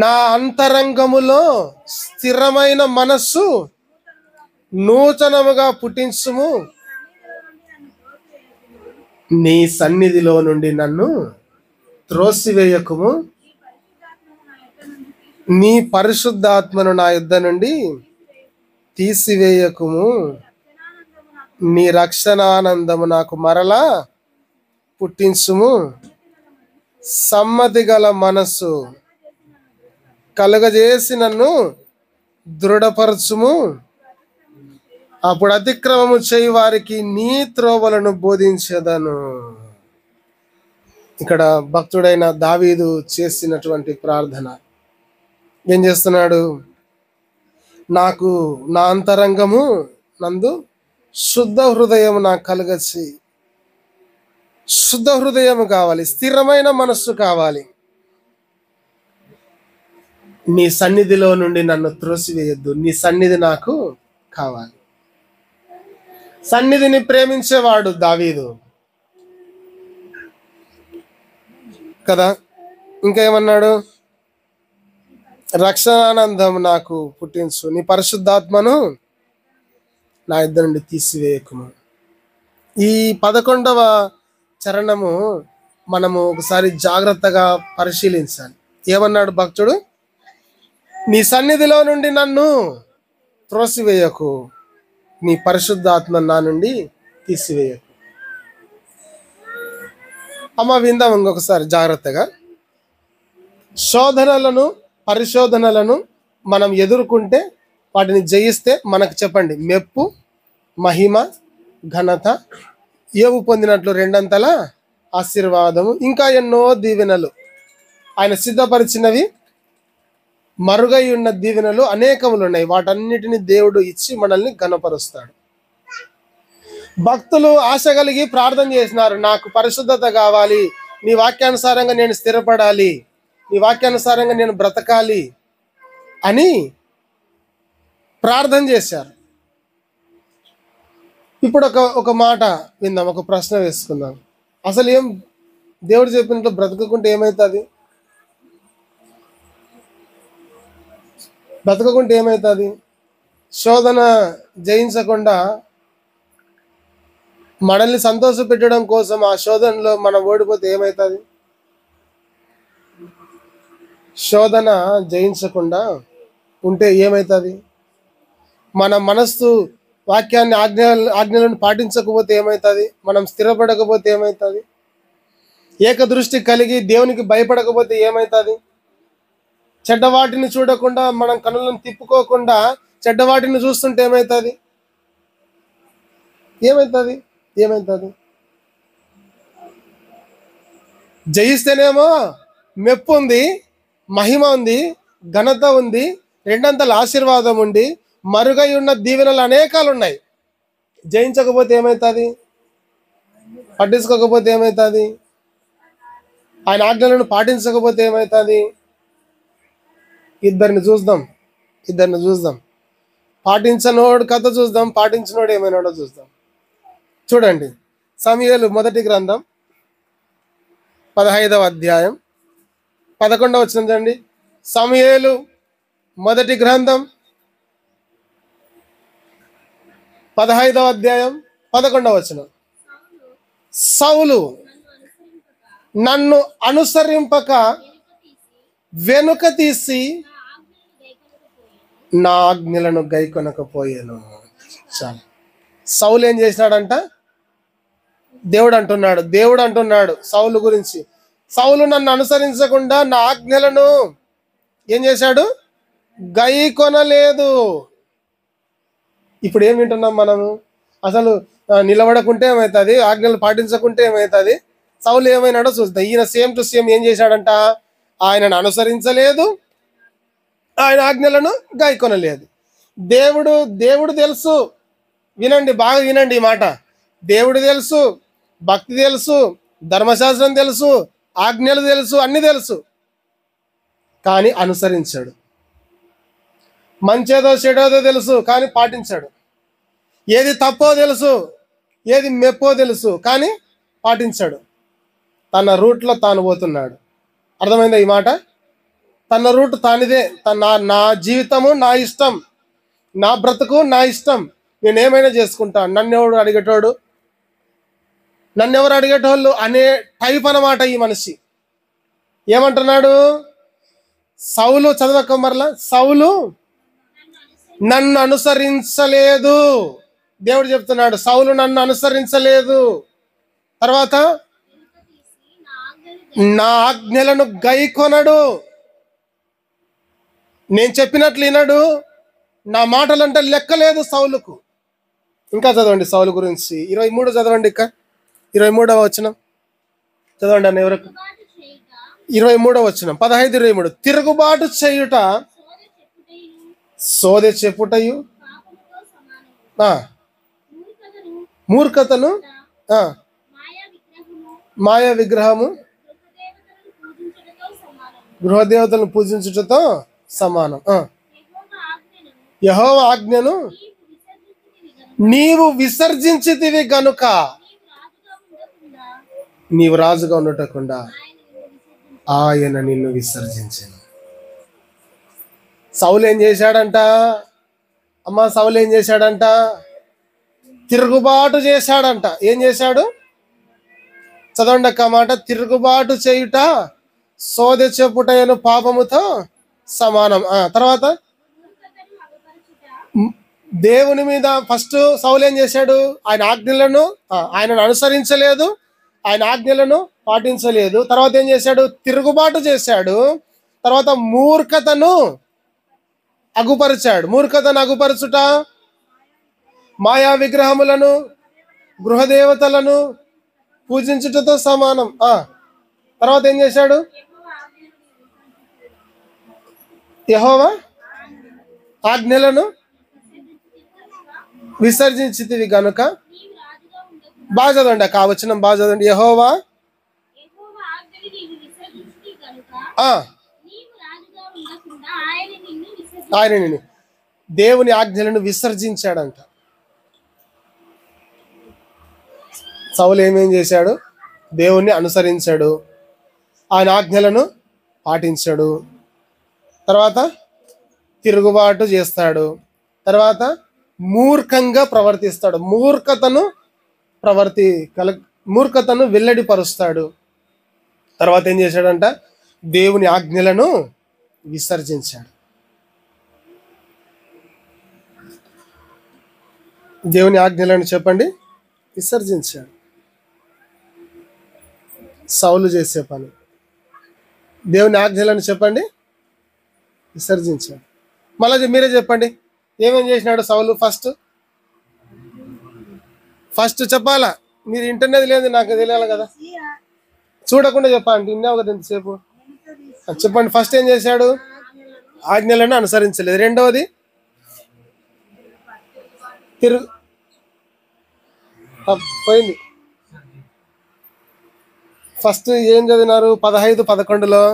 నా అంతరంగములో స్థిరమైన మనస్సు నూతనముగా పుట్టించుము, నీ సన్నిధిలో నుండి నన్ను త్రోసివేయకుము, నీ పరిశుద్ధాత్మను నా యుద్ధ నుండి తీసివేయకుము, నీ రక్షణానందము నాకు మరలా పుట్టించుము, సమ్మతి గల మనస్సు కలుగజేసి నన్ను దృఢపరచుము, అప్పుడు అతిక్రమము చేయి వారికి నీ త్రోవలను బోధించేదను. ఇక్కడ భక్తుడైన దావీదు చేసినటువంటి ప్రార్థన ఏం చేస్తున్నాడు? నాకు నా అంతరంగము నందు శుద్ధ హృదయము నాకు కలుగచి, శుద్ధ హృదయము కావాలి, స్థిరమైన మనస్సు కావాలి, నీ సన్నిధిలో నుండి నన్ను త్రోసివేయొద్దు, నీ సన్నిధి నాకు కావాలి. సన్నిధిని ప్రేమించేవాడు దావీదు కదా. ఇంకా ఏమన్నాడు? రక్షణానందం నాకు పుట్టించు, నీ పరిశుద్ధాత్మను నా ఇద్దరి నుండి తీసివేయకుము. ఈ 11వ చరణము మనము ఒకసారి జాగ్రత్తగా పరిశీలించాలి. ఏమన్నాడు భక్తుడు? నీ సన్నిధిలో నుండి నన్ను త్రోసివేయకు, నీ పరిశుద్ధాత్మ నా నుండి తీసివేయకు. అమ్మ విందాం ఇంకొకసారి జాగ్రత్తగా. శోధనలను, పరిశోధనలను మనం ఎదుర్కొంటే, వాటిని జయిస్తే మనకు చెప్పండి, మెప్పు, మహిమ, ఘనత, యోబు పొందినట్లు 2 ఆశీర్వాదము, ఇంకా ఎన్నో దీవెనలు, ఆయన సిద్ధపరిచినవి, మరుగై ఉన్న దీవెనలు అనేకములు ఉన్నాయి. వాటన్నిటిని దేవుడు ఇచ్చి మనల్ని ఘనపరుస్తాడు. భక్తులు ఆశ కలిగి ప్రార్థన చేసినారు, నాకు పరిశుద్ధత కావాలి, నీ వాక్యానుసారంగా నేను స్థిరపడాలి, నీ వాక్యానుసారంగా నేను బ్రతకాలి అని ప్రార్థన చేశారు. ఇప్పుడు ఒక మాట విందాం, ఒక ప్రశ్న వేసుకుందాం. అసలు ఏం దేవుడు చెప్పినట్లు బ్రతకకుంటే ఏమవుతుంది? బ్రతకకుంటే ఏమవుతుంది? శోధన జయించకుండా మనల్ని సంతోష పెట్టడం కోసం ఆ శోధనలో మనం ఓడిపోతే ఏమవుతుంది? శోధన జయించకుండా ఉంటే ఏమవుతుంది? మన మనస్సు వాక్యాన్ని, ఆజ్ఞలను పాటించకపోతే ఏమవుతుంది? మనం స్థిరపడకపోతే ఏమవుతుంది? ఏకదృష్టి కలిగి దేవునికి భయపడకపోతే ఏమవుతుంది? చెడ్డవాటిని చూడకుండా మనం కనులను తిప్పుకోకుండా చెడ్డవాటిని చూస్తుంటే ఏమవుతుంది? ఏమవుతుంది? ఏమవుతుంది? జయిస్తేనేమో మెప్పు ఉంది, మహిమ ఉంది, ఘనత ఉంది, 2 ఆశీర్వాదం ఉంది, మరుగై ఉన్న దీవెనలు అనేకాలు ఉన్నాయి. జయించకపోతే ఏమవుతుంది? పట్టించుకోకపోతే ఏమవుతుంది? ఆయన ఆజ్ఞలను పాటించకపోతే ఏమవుతుంది? ఇద్దరిని చూద్దాం. పాటించనోడు కథ చూద్దాం, పాటించినోడు ఏమైనాడో చూద్దాం. చూడండి, సమూయేలు మొదటి గ్రంథం 15వ అధ్యాయం 11వ వచనం చూడండి. సమూయేలు మొదటి గ్రంథం 15వ అధ్యాయం 11వ వచనం. సౌలు నన్ను అనుసరింపక వెనుక తీసి నా ఆజ్ఞలను గైకొనకపోయాను. చాలు. సౌలు ఏం చేసినాడంట? దేవుడు అంటున్నాడు సౌలు గురించి, సౌలు నన్ను అనుసరించకుండా నా ఆజ్ఞలను ఏం చేశాడు? గైకొనలేదు. ఇప్పుడు ఏం వింటున్నాం మనము? అసలు నిలబడకుంటే ఏమవుతుంది, ఆజ్ఞలు పాటించకుంటే ఏమవుతుంది? సౌలు ఏమైనాడో చూద్దాం. ఈయన సేమ్ టు సేమ్ ఏం చేశాడంట? ఆయనను అనుసరించలేదు, ఆయన ఆజ్ఞలను గైకొనలేదు. దేవుడు తెలుసు. వినండి, బాగా వినండి ఈ మాట. దేవుడు తెలుసు, భక్తి తెలుసు, ధర్మశాస్త్రం తెలుసు, ఆజ్ఞలు తెలుసు, అన్ని తెలుసు, కానీ అనుసరించాడు. మంచేదో చెడోదో తెలుసు, కానీ పాటించాడు. ఏది తప్పో తెలుసు, ఏది మెప్పో తెలుసు, కానీ పాటించాడు. తన రూట్లో తాను పోతున్నాడు. అర్థమైందా ఈ మాట? తన రూట్ తానిదే. నా జీవితము నా ఇష్టం, నా బ్రతుకు నా ఇష్టం, నేనేమైనా చేసుకుంటాను, నన్నెవరు అడిగేటోళ్ళు అనే టైప్ అన్నమాట ఈ మనిషి. ఏమంటున్నాడు? సౌలు చదవక మరలా, సౌలు నన్ను అనుసరించలేదు. దేవుడు చెప్తున్నాడు సౌలు నన్ను అనుసరించలేదు. తర్వాత నా ఆజ్ఞలను గైకొనడు. నేను చెప్పినట్లు వినడు, నా మాటలంటే లెక్కలేదు సౌలుకు. ఇంకా చదవండి సౌలు గురించి. 23 చదవండి. ఇక 23వ వచనం చదవండి అన్న. ఎవరికి? 23వ వచనం, 15-23. తిరుగుబాటు చేయుట సోదె చెప్పుటయు, మూర్ఖతను, మాయా విగ్రహము, గృహదేవతలను పూజించుటతో సమానం. యెహోవా ఆజ్ఞను నీవు విసర్జించితివి గనుక నీవు రాజుగా ఉండటకుండా ఆయన నిన్ను విసర్జించెను. సౌలు ఏం చేశాడంట? సౌలు ఏం చేశాడంట? తిరుగుబాటు చేశాడంట. ఏం చేశాడు? చదవండి అక్క మాట. తిరుగుబాటు చేయుట సోదె చెప్పుటయను పాపముతో సమానం. తర్వాత దేవుని మీద ఫస్ట్ సౌలు ఏం చేశాడు? ఆయనను అనుసరించలేదు, ఆయన ఆజ్ఞలను పాటించలేదు. తర్వాత ఏం చేశాడు? తిరుగుబాటు చేశాడు. తర్వాత మూర్ఖతను అగుపరచుట, మాయా విగ్రహములను, గృహదేవతలను పూజించుటతో సమానం. తర్వాత ఏం చేశాడు? యెహోవా ఆజ్ఞలను విసర్జించితివి గనుక. బాగా చదవండి అక్క, వచనం బాగా చదవండి. యెహోవా ఆయనని, దేవుని ఆజ్ఞలను విసర్జించాడంట. సౌలు ఏమేం చేశాడు? దేవుణ్ణి అనుసరించాడు, ఆయన ఆజ్ఞలను పాటించాడు, తర్వాత తిరుగుబాటు చేస్తాడు, తర్వాత మూర్ఖంగా ప్రవర్తిస్తాడు, మూర్ఖతను వెల్లడిపరుస్తాడు. తర్వాత ఏం చేశాడంట? దేవుని ఆజ్ఞలను విసర్జించాడు. దేవుని ఆజ్ఞలను చెప్పండి, విసర్జించాడు. సౌలు చేసే పని. దేవుని ఆజ్ఞలను చెప్పండి, విసర్జించాడు. మళ్ళీ మీరే చెప్పండి, ఏమేం చేసినాడు సౌలు? ఫస్ట్ చెప్పాలా? మీరు ఇంటర్నేది లేదు, నాకు తెలియాలి కదా. చూడకుండా చెప్పండి, విన్నావు కదా ఎంతసేపు. చెప్పండి. ఫస్ట్ ఏం చేశాడు? ఆజ్ఞలను అనుసరించలేదు. రెండవది పోయింది. ఫస్ట్ ఏం చదివినారు? 15-11లో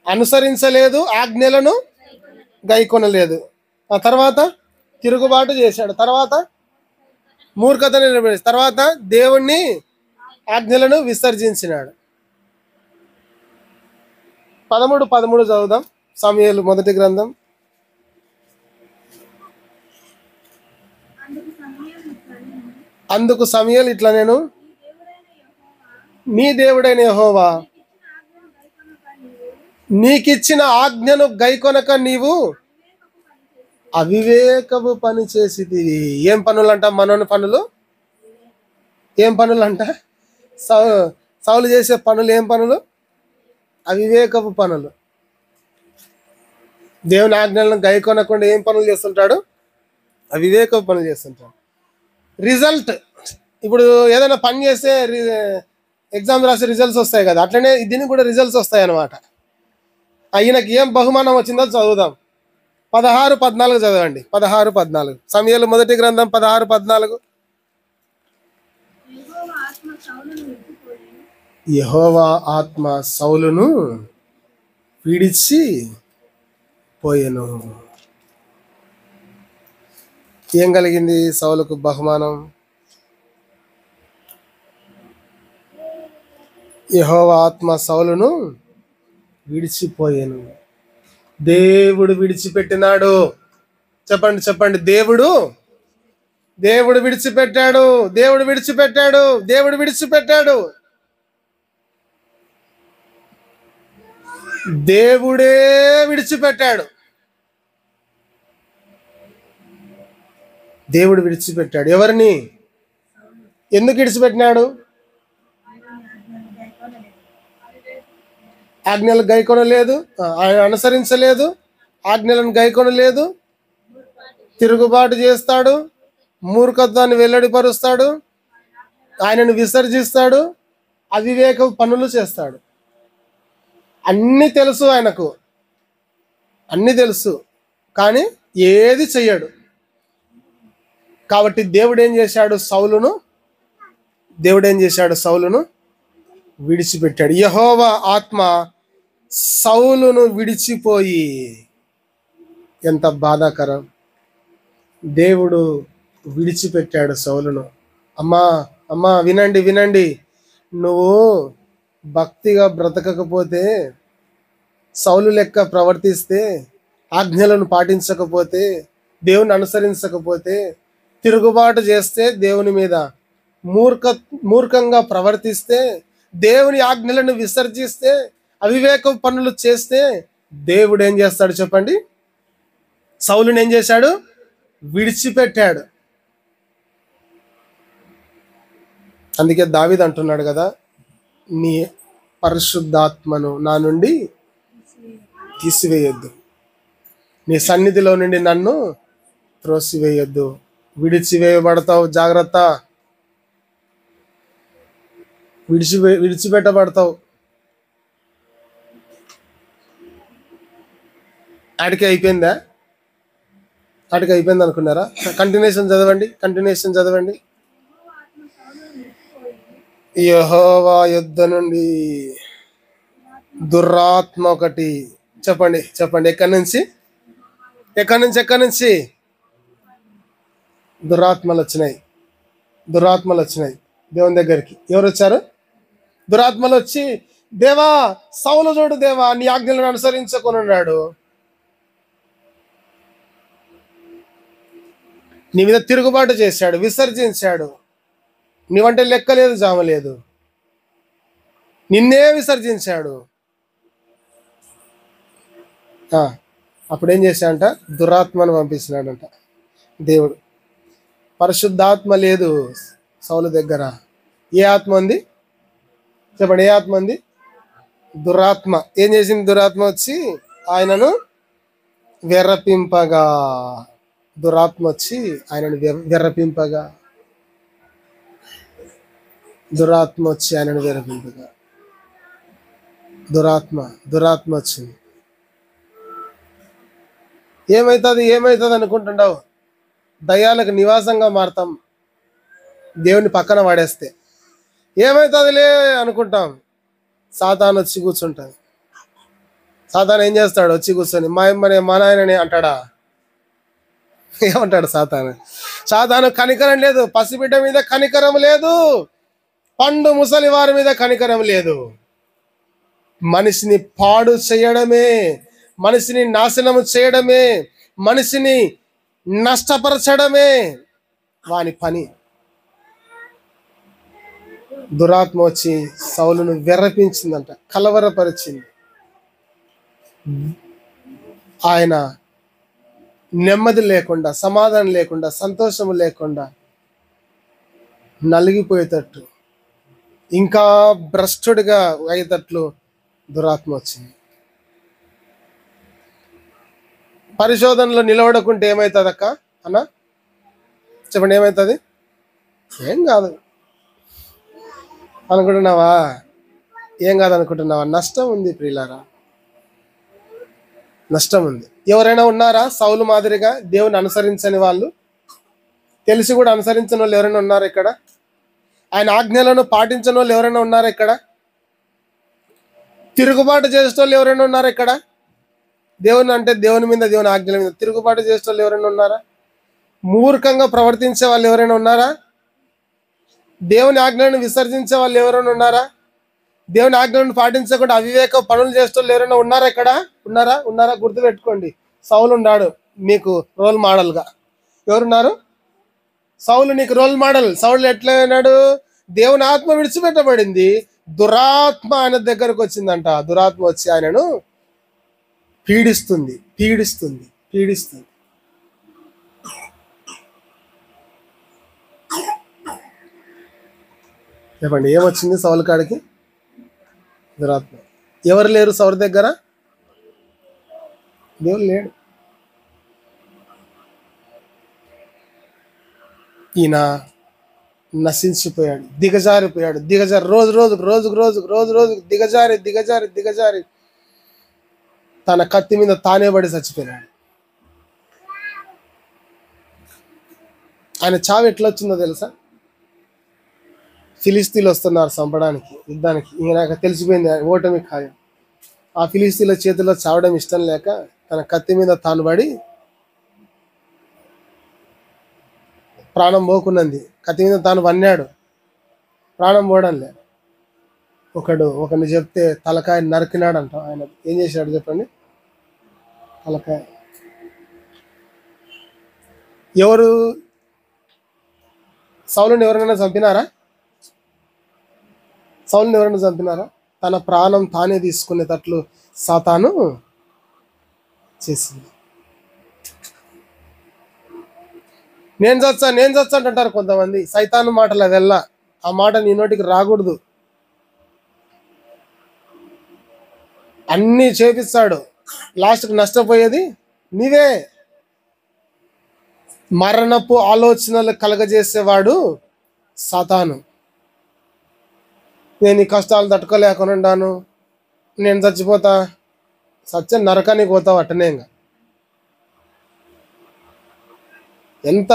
అనుసరించలేదు, ఆజ్ఞలను గైకొనలేదు. ఆ తర్వాత తిరుగుబాటు చేశాడు, తర్వాత మూర్ఖతను నిలబెట్టాడు, తర్వాత దేవుణ్ణి ఆజ్ఞలను విసర్జించినాడు. 13 చదువుదాం. సమూయేలు మొదటి గ్రంథం అందుకు సమూయేలు ఇట్లా, నేను నీ దేవుడైన యెహోవా నీకిచ్చిన ఆజ్ఞను గైకొనక నీవు అవివేకపు పని చేసితివి. ఏం పనులు అంట? మనోని పనులు. ఏం పనులు అంట? సౌలు చేసే పనులు ఏం పనులు? అవివేకపు పనులు. దేవుని ఆజ్ఞలను గైకొనకుండా ఏం పనులు చేస్తుంటాడు? అవివేకపు పనులు చేస్తుంటాడు. రిజల్ట్, ఇప్పుడు ఏదైనా పని చేస్తే ఎగ్జామ్ రాసి రిజల్ట్స్ వస్తాయి కదా, అట్లనే దీనికి కూడా రిజల్ట్స్ వస్తాయి అన్నమాట. ఈయనకి ఏం బహుమానం వచ్చిందో చదువుదాం. 16-14 చదవండి. 16-14 సమూయేలు మొదటి గ్రంథం 16-14. యెహోవా ఆత్మ సౌలును విడిచి పోయెను. ఏం కలిగింది సౌలుకు బహుమానం? యెహోవా ఆత్మ సౌలును విడిచిపోయాను. దేవుడు విడిచిపెట్టినాడు. చెప్పండి చెప్పండి. దేవుడు విడిచిపెట్టాడు. దేవుడు విడిచిపెట్టాడు. దేవుడు విడిచిపెట్టాడు. దేవుడే విడిచిపెట్టాడు. దేవుడు విడిచిపెట్టాడు. ఎవరిని? ఎందుకు విడిచిపెట్టినాడు? ఆజ్ఞలు గైకొనలేదు, ఆయన అనుసరించలేదు, ఆజ్ఞలను గైకొనలేదు, తిరుగుబాటు చేస్తాడు, మూర్ఖత్వాన్ని వెల్లడిపరుస్తాడు, ఆయనను విసర్జిస్తాడు, అవివేక పనులు చేస్తాడు. అన్నీ తెలుసు ఆయనకు, అన్నీ తెలుసు, కానీ ఏది చెయ్యడు. కాబట్టి దేవుడు ఏం చేశాడు? సౌలును విడిచిపెట్టాడు. యెహోవా ఆత్మ సౌలును విడిచిపోయి. ఎంత బాధాకరం! దేవుడు విడిచిపెట్టాడు సౌలును. అమ్మా వినండి. నువ్వు భక్తిగా బ్రతకకపోతే, సౌలు లెక్క ప్రవర్తిస్తే, ఆజ్ఞలను పాటించకపోతే, దేవుని అనుసరించకపోతే, తిరుగుబాటు చేస్తే, దేవుని మీద మూర్ఖంగా ప్రవర్తిస్తే, దేవుని ఆజ్ఞలను విసర్జిస్తే, అవివేక పనులు చేస్తే దేవుడు ఏం చేస్తాడు చెప్పండి? సౌలుని ఏం చేశాడు? విడిచిపెట్టాడు. అందుకే దావీదు అంటున్నాడు కదా, నీ పరిశుద్ధాత్మను నా నుండి తీసివేయొద్దు, నీ సన్నిధిలో నుండి నన్ను త్రోసివేయొద్దు. విడిచివేయబడతావు, జాగ్రత్త. విడిచిపెట్టబడతావు. ఆడికి అయిపోయింది అనుకున్నారా? కంటిన్యూషన్ చదవండి. యెహోవా యొద్ద నుండి దురాత్మ ఒకటి. చెప్పండి. ఎక్కడి నుంచి దురాత్మలు వచ్చినాయి. దేవుని దగ్గరికి ఎవరు వచ్చారు? దురాత్మలు వచ్చి, దేవా సౌలు చూడు, దేవా నీ ఆజ్ఞలను అనుసరించుకొనున్నాడు, నీ మీద తిరుగుబాటు చేశాడు, విసర్జించాడు, నీవంటే లెక్కలేదు, జామలేదు, నిన్నే విసర్జించాడు. అప్పుడేం చేశాడంట? దురాత్మను పంపించినాడంట దేవుడు. పరిశుద్ధాత్మ లేదు సౌలు దగ్గర. ఏ ఆత్మ ఉంది చెప్పండి? ఏ ఆత్మ ఉంది? దురాత్మ. ఏం చేసింది దురాత్మ? వచ్చి ఆయనను వెర్రపింపగా. దురాత్మ వచ్చింది. ఆయన వచ్చింది. ఏమైతుంది అనుకుంటున్నావు? దయ్యాలకు నివాసంగా మారతాం దేవుని పక్కన వాడేస్తే. ఏమవుతుందిలే అనుకుంటాం. సాతాను వచ్చి కూర్చుంటాడు. సాతాను ఏం చేస్తాడు? వచ్చి కూర్చొని మా నాయనని అంటాడా? ఏమంటాడు సాతాను? కనికరం లేదు. పసిబిడ్డ మీద కనికరం లేదు, పండు ముసలి వారి మీద కనికరం లేదు. మనిషిని పాడు చేయడమే, మనిషిని నాశనము చేయడమే, మనిషిని నష్టపరచడమే వాని పని. దురాత్మ వచ్చి సౌలును విర్రపించిందంట, కలవరపరిచింది. ఆయన నెమ్మది లేకుండా, సమాధానం లేకుండా, సంతోషం లేకుండా నలిగిపోయేటట్టు, ఇంకా భ్రష్టుడిగా అయ్యేటట్లు దురాత్మ వచ్చింది. పరిశోధనలో నిలబడకుంటే ఏమవుతుంది అక్క అన్న? చెప్పండి, ఏమవుతుంది? ఏం కాదు అనుకుంటున్నావా? ఏం కాదు అనుకుంటున్నావా? నష్టం ఉంది ప్రియులారా, నష్టం ఉంది. ఎవరైనా ఉన్నారా సౌలు మాదిరిగా దేవుని అనుసరించని వాళ్ళు? తెలిసి కూడా అనుసరించని వాళ్ళు ఎవరైనా ఉన్నారా ఇక్కడ? ఆయన ఆజ్ఞలను పాటించని వాళ్ళు ఎవరైనా ఉన్నారా ఇక్కడ? తిరుగుబాటు చేసే వాళ్ళు ఎవరైనా ఉన్నారా ఇక్కడ? దేవుని అంటే దేవుని మీద, దేవుని ఆజ్ఞల మీద తిరుగుబాటు చేసే వాళ్ళు ఎవరైనా ఉన్నారా? మూర్ఖంగా ప్రవర్తించే వాళ్ళు ఎవరైనా ఉన్నారా? దేవుని ఆజ్ఞలను విసర్జించే వాళ్ళు ఎవరైనా ఉన్నారా? దేవుని ఆజ్ఞలను పాటించకుండా అవివేక పనులు చేసే వాళ్ళు ఎవరైనా ఉన్నారా ఇక్కడ? ఉన్నారా? గుర్తుపెట్టుకోండి, సౌలు ఉన్నాడు మీకు రోల్ మోడల్గా. ఎవరున్నారు? సౌలు నీకు రోల్ మోడల్. సౌలు ఎట్లయినాడు? దేవుని ఆత్మ విడిచిపెట్టబడింది, దురాత్మ ఆయన దగ్గరకు వచ్చిందంట. దురాత్మ వచ్చి ఆయనను పీడిస్తుంది. చెప్పండి, ఏమొచ్చింది సౌలు కాడికి? దురాత్మ. ఎవరు లేరు సౌలు దగ్గర? దేవుడు లేడు. ఈయన నశించిపోయాడు, దిగజారిపోయాడు. రోజుకు దిగజారి తన కత్తి మీద తానే పడి చచ్చిపోయాడు. ఆయన చావు ఎట్లా వచ్చిందో తెలుసా? ఫిలిస్తీన్లు వస్తున్నారు చంపడానికి, యుద్ధానికి. ఈయనకు తెలిసిపోయింది ఓటమి ఖాయం. ఆ ఫిలిస్తీన్ల చేతిలో చావడం ఇష్టం లేక తన కత్తి మీద తాను పడి ప్రాణం పోకున్నది. కత్తి మీద తాను వన్నాడు, ప్రాణం పోవడంలే. ఒకరిని చెప్తే తలకాయ నరికినాడంట. ఆయన ఏం చేశాడు చెప్పండి? తలకాయ. ఎవరు సౌలుని ఎవరైనా చంపినారా? తన ప్రాణం తానే తీసుకునేటట్లు సాతాను చేసింది. నేను చచ్చా అంటారు కొంతమంది. సైతాను మాటలు అదెల్లా. ఆ మాట నీ నోటికి రాకూడదు. అన్నీ చేపిస్తాడు, లాస్ట్కి నష్టపోయేది నీవే. మరణపు ఆలోచనలు కలగజేసేవాడు సాతాను. నేను ఈ కష్టాలు తట్టుకోలేకున్నాను, నేను చచ్చిపోతా. సత్యం నరకానికి పోతావు అట్టనే. ఇంకా ఎంత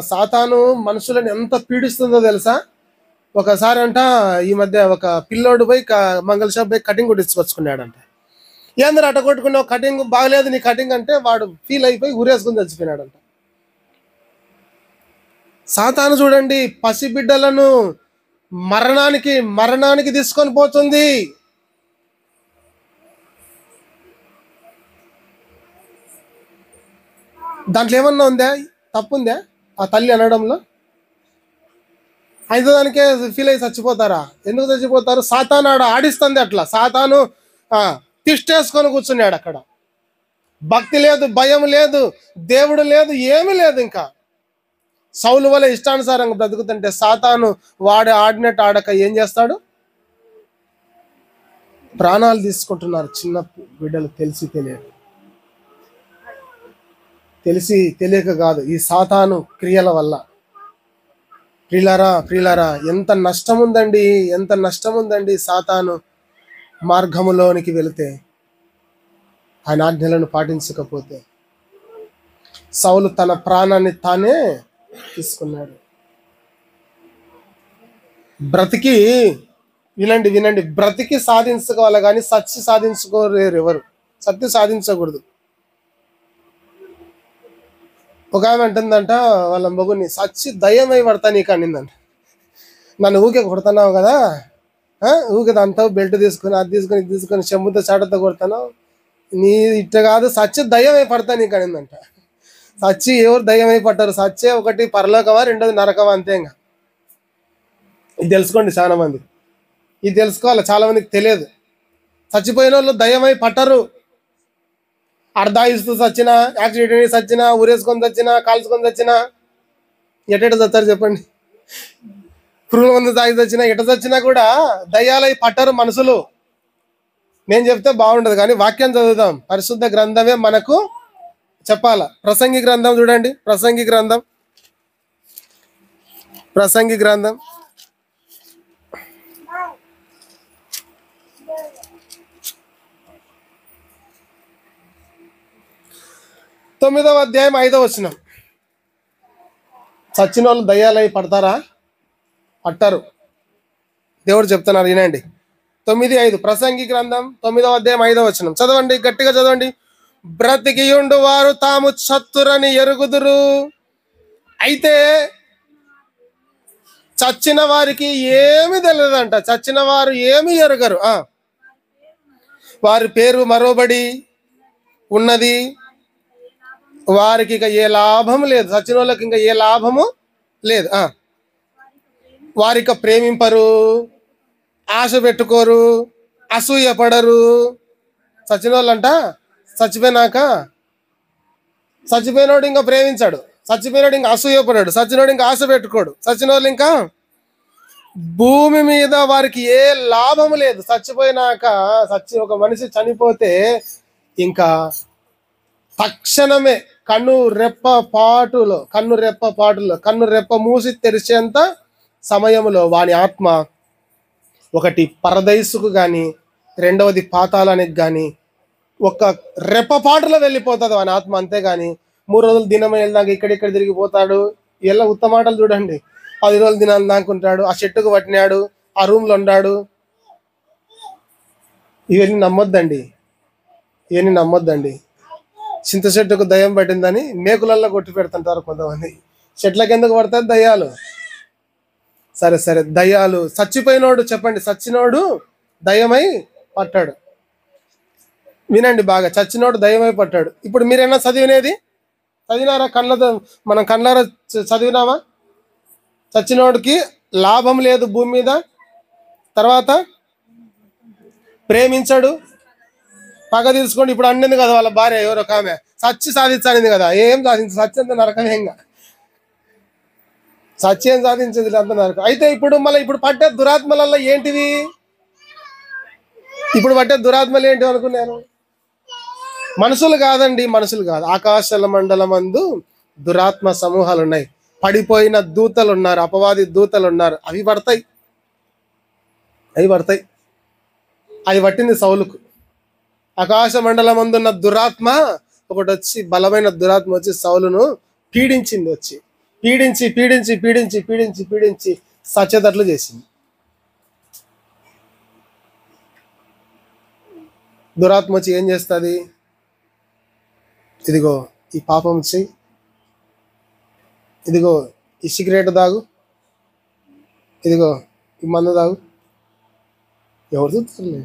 సాతాను మనుషులను ఎంత పీడిస్తుందో తెలుసా? ఒకసారి అంట ఈ మధ్య ఒక పిల్లోడు పోయి మంగళ షాప్ పోయి కటింగ్ కొట్టించుకొచ్చుకున్నాడంట. ఏంద్ర అట్ట కొట్టుకున్నావు, కటింగ్ బాగలేదు నీ కటింగ్ అంటే వాడు ఫీల్ అయిపోయి ఊరేసుకుని చచ్చిపోయినాడంట. సాతాను చూడండి, పసిబిడ్డలను మరణానికి తీసుకొని పోతుంది. దాంట్లో ఏమన్నా ఉందా? తప్పుందా ఆ తల్లి అనడంలో? అయితే దానికే ఫీల్ అయ్యి చచ్చిపోతారా? ఎందుకు చచ్చిపోతారు? సాతాను ఆడ ఆడిస్తుంది అట్లా. సాతాను తిష్టేసుకొని కూర్చున్నాడు అక్కడ. భక్తి లేదు, భయం లేదు, దేవుడు లేదు, ఏమీ లేదు. ఇంకా సౌలు వల్ల ఇష్టానుసారంగా బ్రతుకుతుంటే సాతాను వాడు ఆడినట్టు ఆడక ఏం చేస్తాడు? ప్రాణాలు తీసుకుంటున్నారు చిన్న బిడ్డలు. తెలిసి తెలియక కాదు, ఈ సాతాను క్రియల వల్ల. ప్రియులారా ఎంత నష్టం ఉందండి సాతాను మార్గములోనికి వెళితే, ఆయన ఆజ్ఞలను పాటించకపోతే. సౌలు తన ప్రాణాన్ని తానే తీసుకున్నాడు. వినండి, బ్రతికి సాధించుకోవాలి కానీ సత్య సాధించుకోలేరు ఎవరు. సత్య సాధించకూడదు. ఒక ఆమె అంటుందంట వాళ్ళ మగుని, సచ్చి దయ్యమై పడతా నీకు అనిందంట. నన్ను ఊకే కొడుతున్నావు కదా, ఊకే దాంతో బెల్ట్ తీసుకుని అది తీసుకొని చెంబుతో చాటతో కొడుతున్నావు, నీ ఇట్ట కాదు, సచ్చి దయ్యమై పడతా నీకు అనిందంట. సచ్చి ఎవరు దయ్యమై పడ్డారు? సచ్చే ఒకటి పరలోకమా, రెండోది నరకమా, అంతే. ఇంకా ఇది తెలుసుకోండి చాలా మంది, ఇది తెలుసుకోవాలి, చాలా మందికి తెలియదు. చచ్చిపోయిన వాళ్ళు దయ్యమై పట్టరు. అర్ధాయిస్తూ చచ్చినా, యాక్సిడెంట్ చచ్చినా, ఊరేసుకొని చచ్చినా, కాల్చుకొని చచ్చినా ఎట చచ్చారు చెప్పండి? పురుగుల మందు తాగి చచ్చినా, ఎట చచ్చినా కూడా దయ్యాలై పట్టరు మనుషులు. నేను చెప్తే బాగుండదు కానీ వాక్యం చదువుదాం. పరిశుద్ధ గ్రంథమే మనకు చెప్పాల. ప్రసంగి గ్రంథం చూడండి, ప్రసంగి గ్రంథం 9వ అధ్యాయం 5వ వచనం. చచ్చిన వాళ్ళు దయ్యాలై పడతారా? పట్టరు. దేవుడు చెప్తున్నారు, వినండి. 9:5 ప్రసంగి గ్రంథం 9వ అధ్యాయం 5వ వచనం. చదవండి, గట్టిగా చదవండి. బ్రతికియుండు వారు తాము చత్తురని ఎరుగుదురు, అయితే చచ్చిన వారికి ఏమి తెలియదంట. చచ్చిన వారు ఏమి ఎరగరు. వారి పేరు మరోబడి ఉన్నది, వారికి ఇక ఏ లాభము లేదు. చచ్చిన వాళ్ళకి ఇంకా ఏ లాభము లేదు. వారిక ప్రేమింపరు, ఆశ పెట్టుకోరు, అసూయ పడరు. చచ్చిన వాళ్ళంట చచ్చిపోయినోడు ఇంకా ప్రేమించాడు, చచ్చిపోయినోడు ఇంకా అసూయ పడాడు, చచ్చినోడు ఇంకా ఆశ పెట్టుకోడు. చచ్చిన వాళ్ళు ఇంకా భూమి మీద వారికి ఏ లాభము లేదు. చచ్చిపోయినాక ఒక మనిషి చనిపోతే ఇంకా తక్షణమే కన్ను రెప్ప మూసి తెరిచేంత సమయంలో వాని ఆత్మ ఒకటి పరదైసుకు కానీ, రెండవది పాతాళానికి కానీ ఒక రెప్పపాటులో వెళ్ళిపోతుంది వాని ఆత్మ. అంతేగాని 3 రోజులు దినమే వెళ్దాక ఇక్కడిక్కడ తిరిగిపోతాడు. ఎలా ఉత్తమాటలు చూడండి. 10 రోజులు దినాలు దాకుంటాడు, ఆ చెట్టుకు పట్టినాడు, ఆ రూమ్లో ఉన్నాడు. ఇవన్నీ నమ్మొద్దండి. చింత చెట్టుకు దయ్యం పట్టిందని మేకులల్లో కొట్టి పెడుతుంటారు కొంతమంది. చెట్లకి ఎందుకు పడతాయి దయ్యాలు? సరే దయ్యాలు. చచ్చిపోయినోడు చెప్పండి, చచ్చినోడు దయ్యమై పట్టాడు. వినండి బాగా, చచ్చినోడు దయ్యమై పట్టాడు. ఇప్పుడు మీరైనా చదివినారా? మనం కళ్ళారా చదివినామా? చచ్చినోడికి లాభం లేదు భూమి మీద. తర్వాత ప్రేమించాడు, పగ తీసుకోండి. ఇప్పుడు అన్నింది కదా వాళ్ళ భార్య, ఎవరో ఆమె సచ్చి సాధించాలింది కదా. ఏం సాధించదు, సచ్చి అంత నరకమేంగా. సచ్చి ఏం సాధించేది అంత నరకం. అయితే ఇప్పుడు పట్టే దురాత్మలలో ఏంటివి? ఇప్పుడు పట్టే దురాత్మలు ఏంటివి అనుకున్నాను? మనుషులు కాదు. ఆకాశాల మండలమందు దురాత్మ సమూహాలు ఉన్నాయి. పడిపోయిన దూతలు ఉన్నారు, అపవాది దూతలు ఉన్నారు. అవి పడతాయి. అది పట్టింది సౌలుకు. ఆకాశ మండలమందున్న దురాత్మ ఒకటి వచ్చి, బలమైన దురాత్మ వచ్చి సౌలును పీడించింది. పీడించి సచ్చేటట్లు చేసింది. దురాత్మ వచ్చి ఏం చేస్తుంది? ఇదిగో ఈ పాపం చెయ్యి, ఇదిగో ఈ సిగరెట్ తాగు, ఇదిగో ఈ మందు తాగు. ఎవరు చూస్తారులే.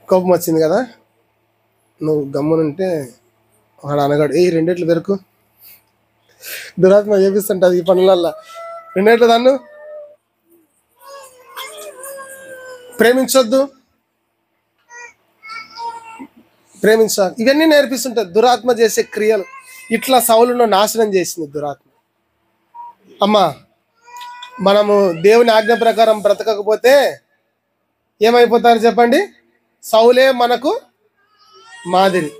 కోపం వచ్చింది కదా, నువ్వు గమ్మునుంటే వాడు అనగాడు, 2 పెరుకు. దురాత్మ చేపిస్తుంటది ఈ పనులల్లా. 2 దాన్ని ప్రేమించొద్దు, ప్రేమించాలి. ఇవన్నీ నేర్పిస్తుంటది దురాత్మ చేసే క్రియలు. ఇట్లా సౌలును నాశనం చేసింది దురాత్మ. అమ్మా, మనము దేవుని ఆజ్ఞ ప్రకారం బ్రతకకపోతే ఏమైపోతారు చెప్పండి? సౌలే మనకు మాదిరి,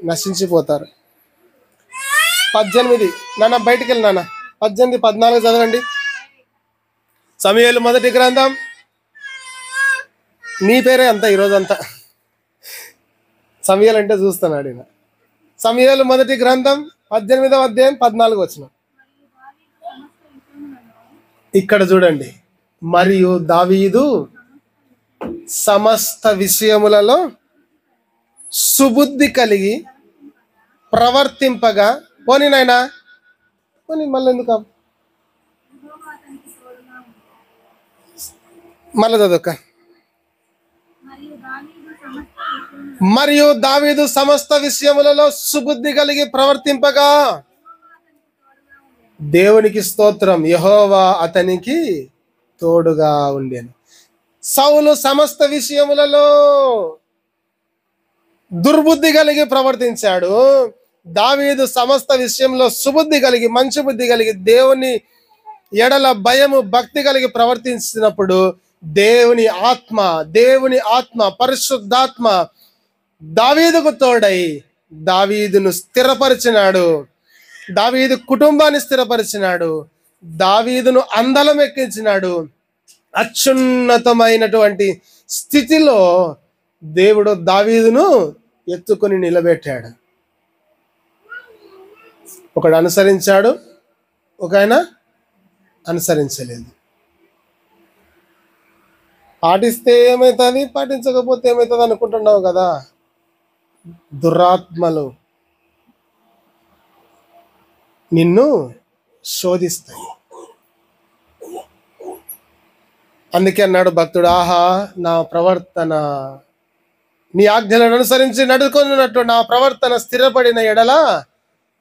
నశించిపోతారు. 18 నాన్న బయటికి వెళ్ళి నాన్న. 18, 14 చదవండి. సమూయేలు మొదటి గ్రంథం. నీ పేరే అంతా ఈరోజంతా సమూయేలు అంటే చూస్తున్నాడు ఈయన. సమూయేలు మొదటి గ్రంథం 18వ అధ్యాయం 14 వచనం. ఇక్కడ చూడండి. మరియు దావీదు సమస్త విషయములలో సుబుద్ధి కలిగి ప్రవర్తింపగా. పోనీ నాయనా, పోనీ మళ్ళీ ఎందుకు? మళ్ళీ చదువుక. మరియు దావీదు సమస్త విషయములలో సుబుద్ధి కలిగి ప్రవర్తింపగా దేవునికి స్తోత్రం, యెహోవా అతనికి తోడుగా ఉండెను. సౌలు సమస్త విషయములలో దుర్బుద్ధి కలిగి ప్రవర్తించాడు. దావీదు సమస్త విషయంలో సుబుద్ధి కలిగి, మంచి బుద్ధి కలిగి, దేవుని ఎడల భయము భక్తి కలిగి ప్రవర్తించినప్పుడు దేవుని ఆత్మ పరిశుద్ధాత్మ దావీదుకు తోడై దావీదును స్థిరపరిచినాడు. దావీదు కుటుంబాన్ని స్థిరపరిచినాడు. దావీదును అందలం ఎక్కించినాడు. అత్యున్నతమైనటువంటి స్థితిలో దేవుడు దావీదును ఎత్తుకొని నిలబెట్టాడు. ఒకడు అనుసరించాడు, ఒక ఆయన అనుసరించలేదు. పాటిస్తే ఏమవుతుంది, పాటించకపోతే ఏమవుతుంది అనుకుంటున్నావు కదా. దురాత్మలు నిన్ను శోధిస్తాయి. అందుకే అన్నాడు భక్తుడు, ఆహా నా ప్రవర్తన నీ ఆజ్ఞలను అనుసరించి నడుచుకున్నట్టు నా ప్రవర్తన స్థిరపడిన ఎడల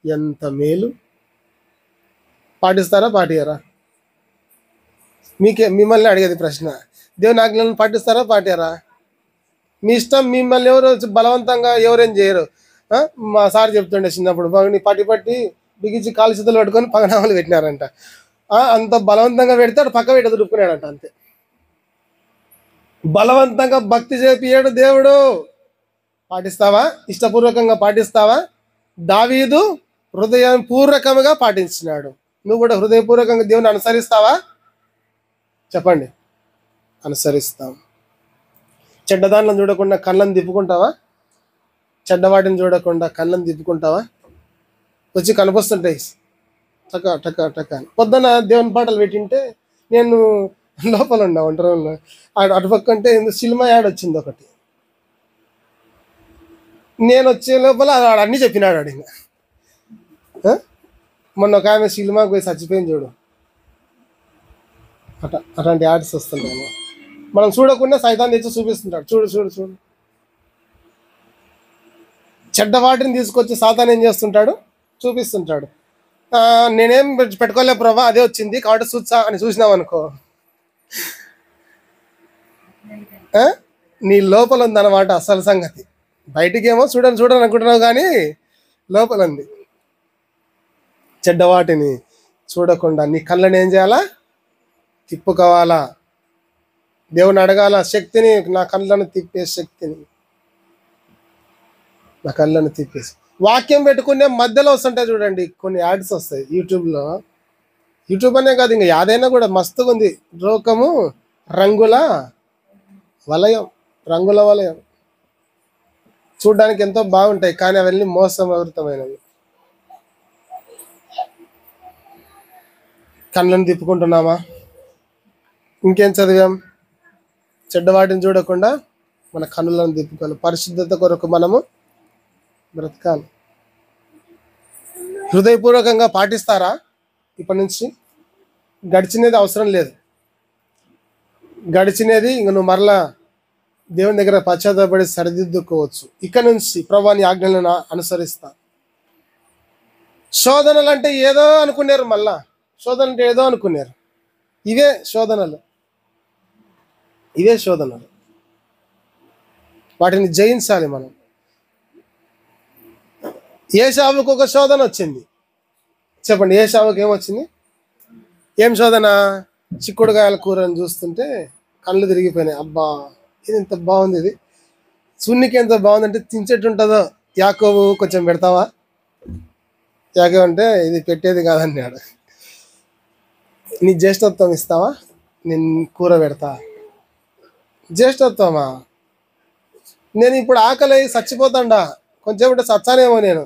ఎంత మేలు. పాటిస్తారా, పాటియరా? మిమ్మల్ని అడిగేది ప్రశ్న. దేవుని ఆజ్ఞలను పాటిస్తారా, పాటియరా? మీ ఇష్టం. మిమ్మల్ని ఎవరు బలవంతంగా ఎవరేం చేయరు. మా సార్ చెప్తుండే చిన్నప్పుడు, బాగుని పట్టి బిగించి కాలు చేతులు పట్టుకొని పగనామాలు పెట్టినారంట. అంత బలవంతంగా పెడితే పక్క పెట్టి దుడుపుకున్నాడంట. అంతే బలవంతంగా భక్తి చేపియాడు దేవుడు. పాటిస్తావా? ఇష్టపూర్వకంగా పాటిస్తావా? దావీదు హృదయపూర్వకంగా పాటించినాడు. నువ్వు కూడా హృదయపూర్వకంగా దేవుని అనుసరిస్తావా? చెప్పండి. అనుసరిస్తాం. చెడ్డదాన్లను చూడకుండా కళ్ళను తిప్పుకుంటావా? చెడ్డవాటిని చూడకుండా కళ్ళను తిప్పుకుంటావా? వచ్చి కనిపిస్తుంటాయి టక టక టక. పొద్దున దేవుని పాటలు పెట్టింటే నేను లోపల ఉన్నా ఒంటరిలో. అటుపక్కంటే సినిమా యాడ్ వచ్చింది ఒకటి. నేను వచ్చే లోపల అన్నీ చెప్పినాడు ఆడు. ఇంకా మొన్న ఒక ఆమె సినిమాకి పోయి చచ్చిపోయింది చూడు. అట్లాంటి యాడ్స్ వస్తుంటాయి. మనం చూడకుండా సైతాన్ని తెచ్చి చూపిస్తుంటాడు. చూడు చూడు చూడు. చెడ్డ వాటిని తీసుకొచ్చి సాతాన్ ఏం చేస్తుంటాడు, చూపిస్తుంటాడు. నేనేం పెట్టుకోలే ప్రభా, అదే వచ్చింది కాబట్టి చూసా అని చూసినావు అనుకో, నీ లోపల ఉందన్నమాట అసలు సంగతి. బయటికేమో చూడని అనుకుంటున్నావు, కానీ లోపల ఉంది. చెడ్డవాటిని చూడకుండా నీ కళ్ళని ఏం చేయాలా? తిప్పుకోవాలా. దేవుని అడగాల శక్తిని, నా కళ్ళను తిప్పే శక్తిని, నా కళ్ళను తిప్పేసి. వాక్యం పెట్టుకునే మధ్యలో వస్తుంటాయి చూడండి కొన్ని యాడ్స్ వస్తాయి యూట్యూబ్లో. యూట్యూబ్ అనే కాదు, ఇంకా యాదైనా కూడా మస్తుగా ఉంది. లోకము రంగుల వలయం, రంగుల వలయం. చూడ్డానికి ఎంతో బాగుంటాయి, కానీ అవన్నీ మోసపూరితమైనవి. కళ్ళను తిప్పుకుంటున్నామా? ఇంకేం చదివాం? చెడ్డవాటిని చూడకుండా మన కన్నులను తిప్పుకోవాలి. పరిశుద్ధత కొరకు మనము బ్రతకాలి. హృదయపూర్వకంగా పాటిస్తారా? ఇప్పటి నుంచి గడిచినది అవసరం లేదు. గడిచినది ఇంక నువ్వు మరలా దేవుని దగ్గర పశ్చాత్తాపడి సరిదిద్దుకోవచ్చు. ఇక నుంచి ప్రభువాని ఆజ్ఞలను అనుసరిస్తా. శోధనలు అంటే ఏదో అనుకున్నారు, మళ్ళా శోధన అంటే ఏదో అనుకున్నారు. ఇవే శోధనలు, ఇవే శోధనలు. వాటిని జయించాలి మనం. ఏశావుకు ఒక శోధన వచ్చింది. చెప్పండి, ఏశావుకు ఏమొచ్చింది? ఏం శోధన? చిక్కుడుకాయల కూరని చూస్తుంటే కళ్ళు తిరిగిపోయినాయి. అబ్బా, ఇది ఎంత బాగుంది, ఇది సున్నికి ఎంత బాగుందంటే తించేట్టుంటుందో. యాకోబు కొంచెం పెడతావా? యాకోబు అంటే ఇది పెట్టేది కాదన్నాడు. నీ జ్యేష్ఠత్వం ఇస్తావా? నేను కూర పెడతా. జ్యేష్ఠత్వమా? నేను ఇప్పుడు ఆకలి చచ్చిపోతాండా, కొంచెం ఉంటే చచ్చానేమో నేను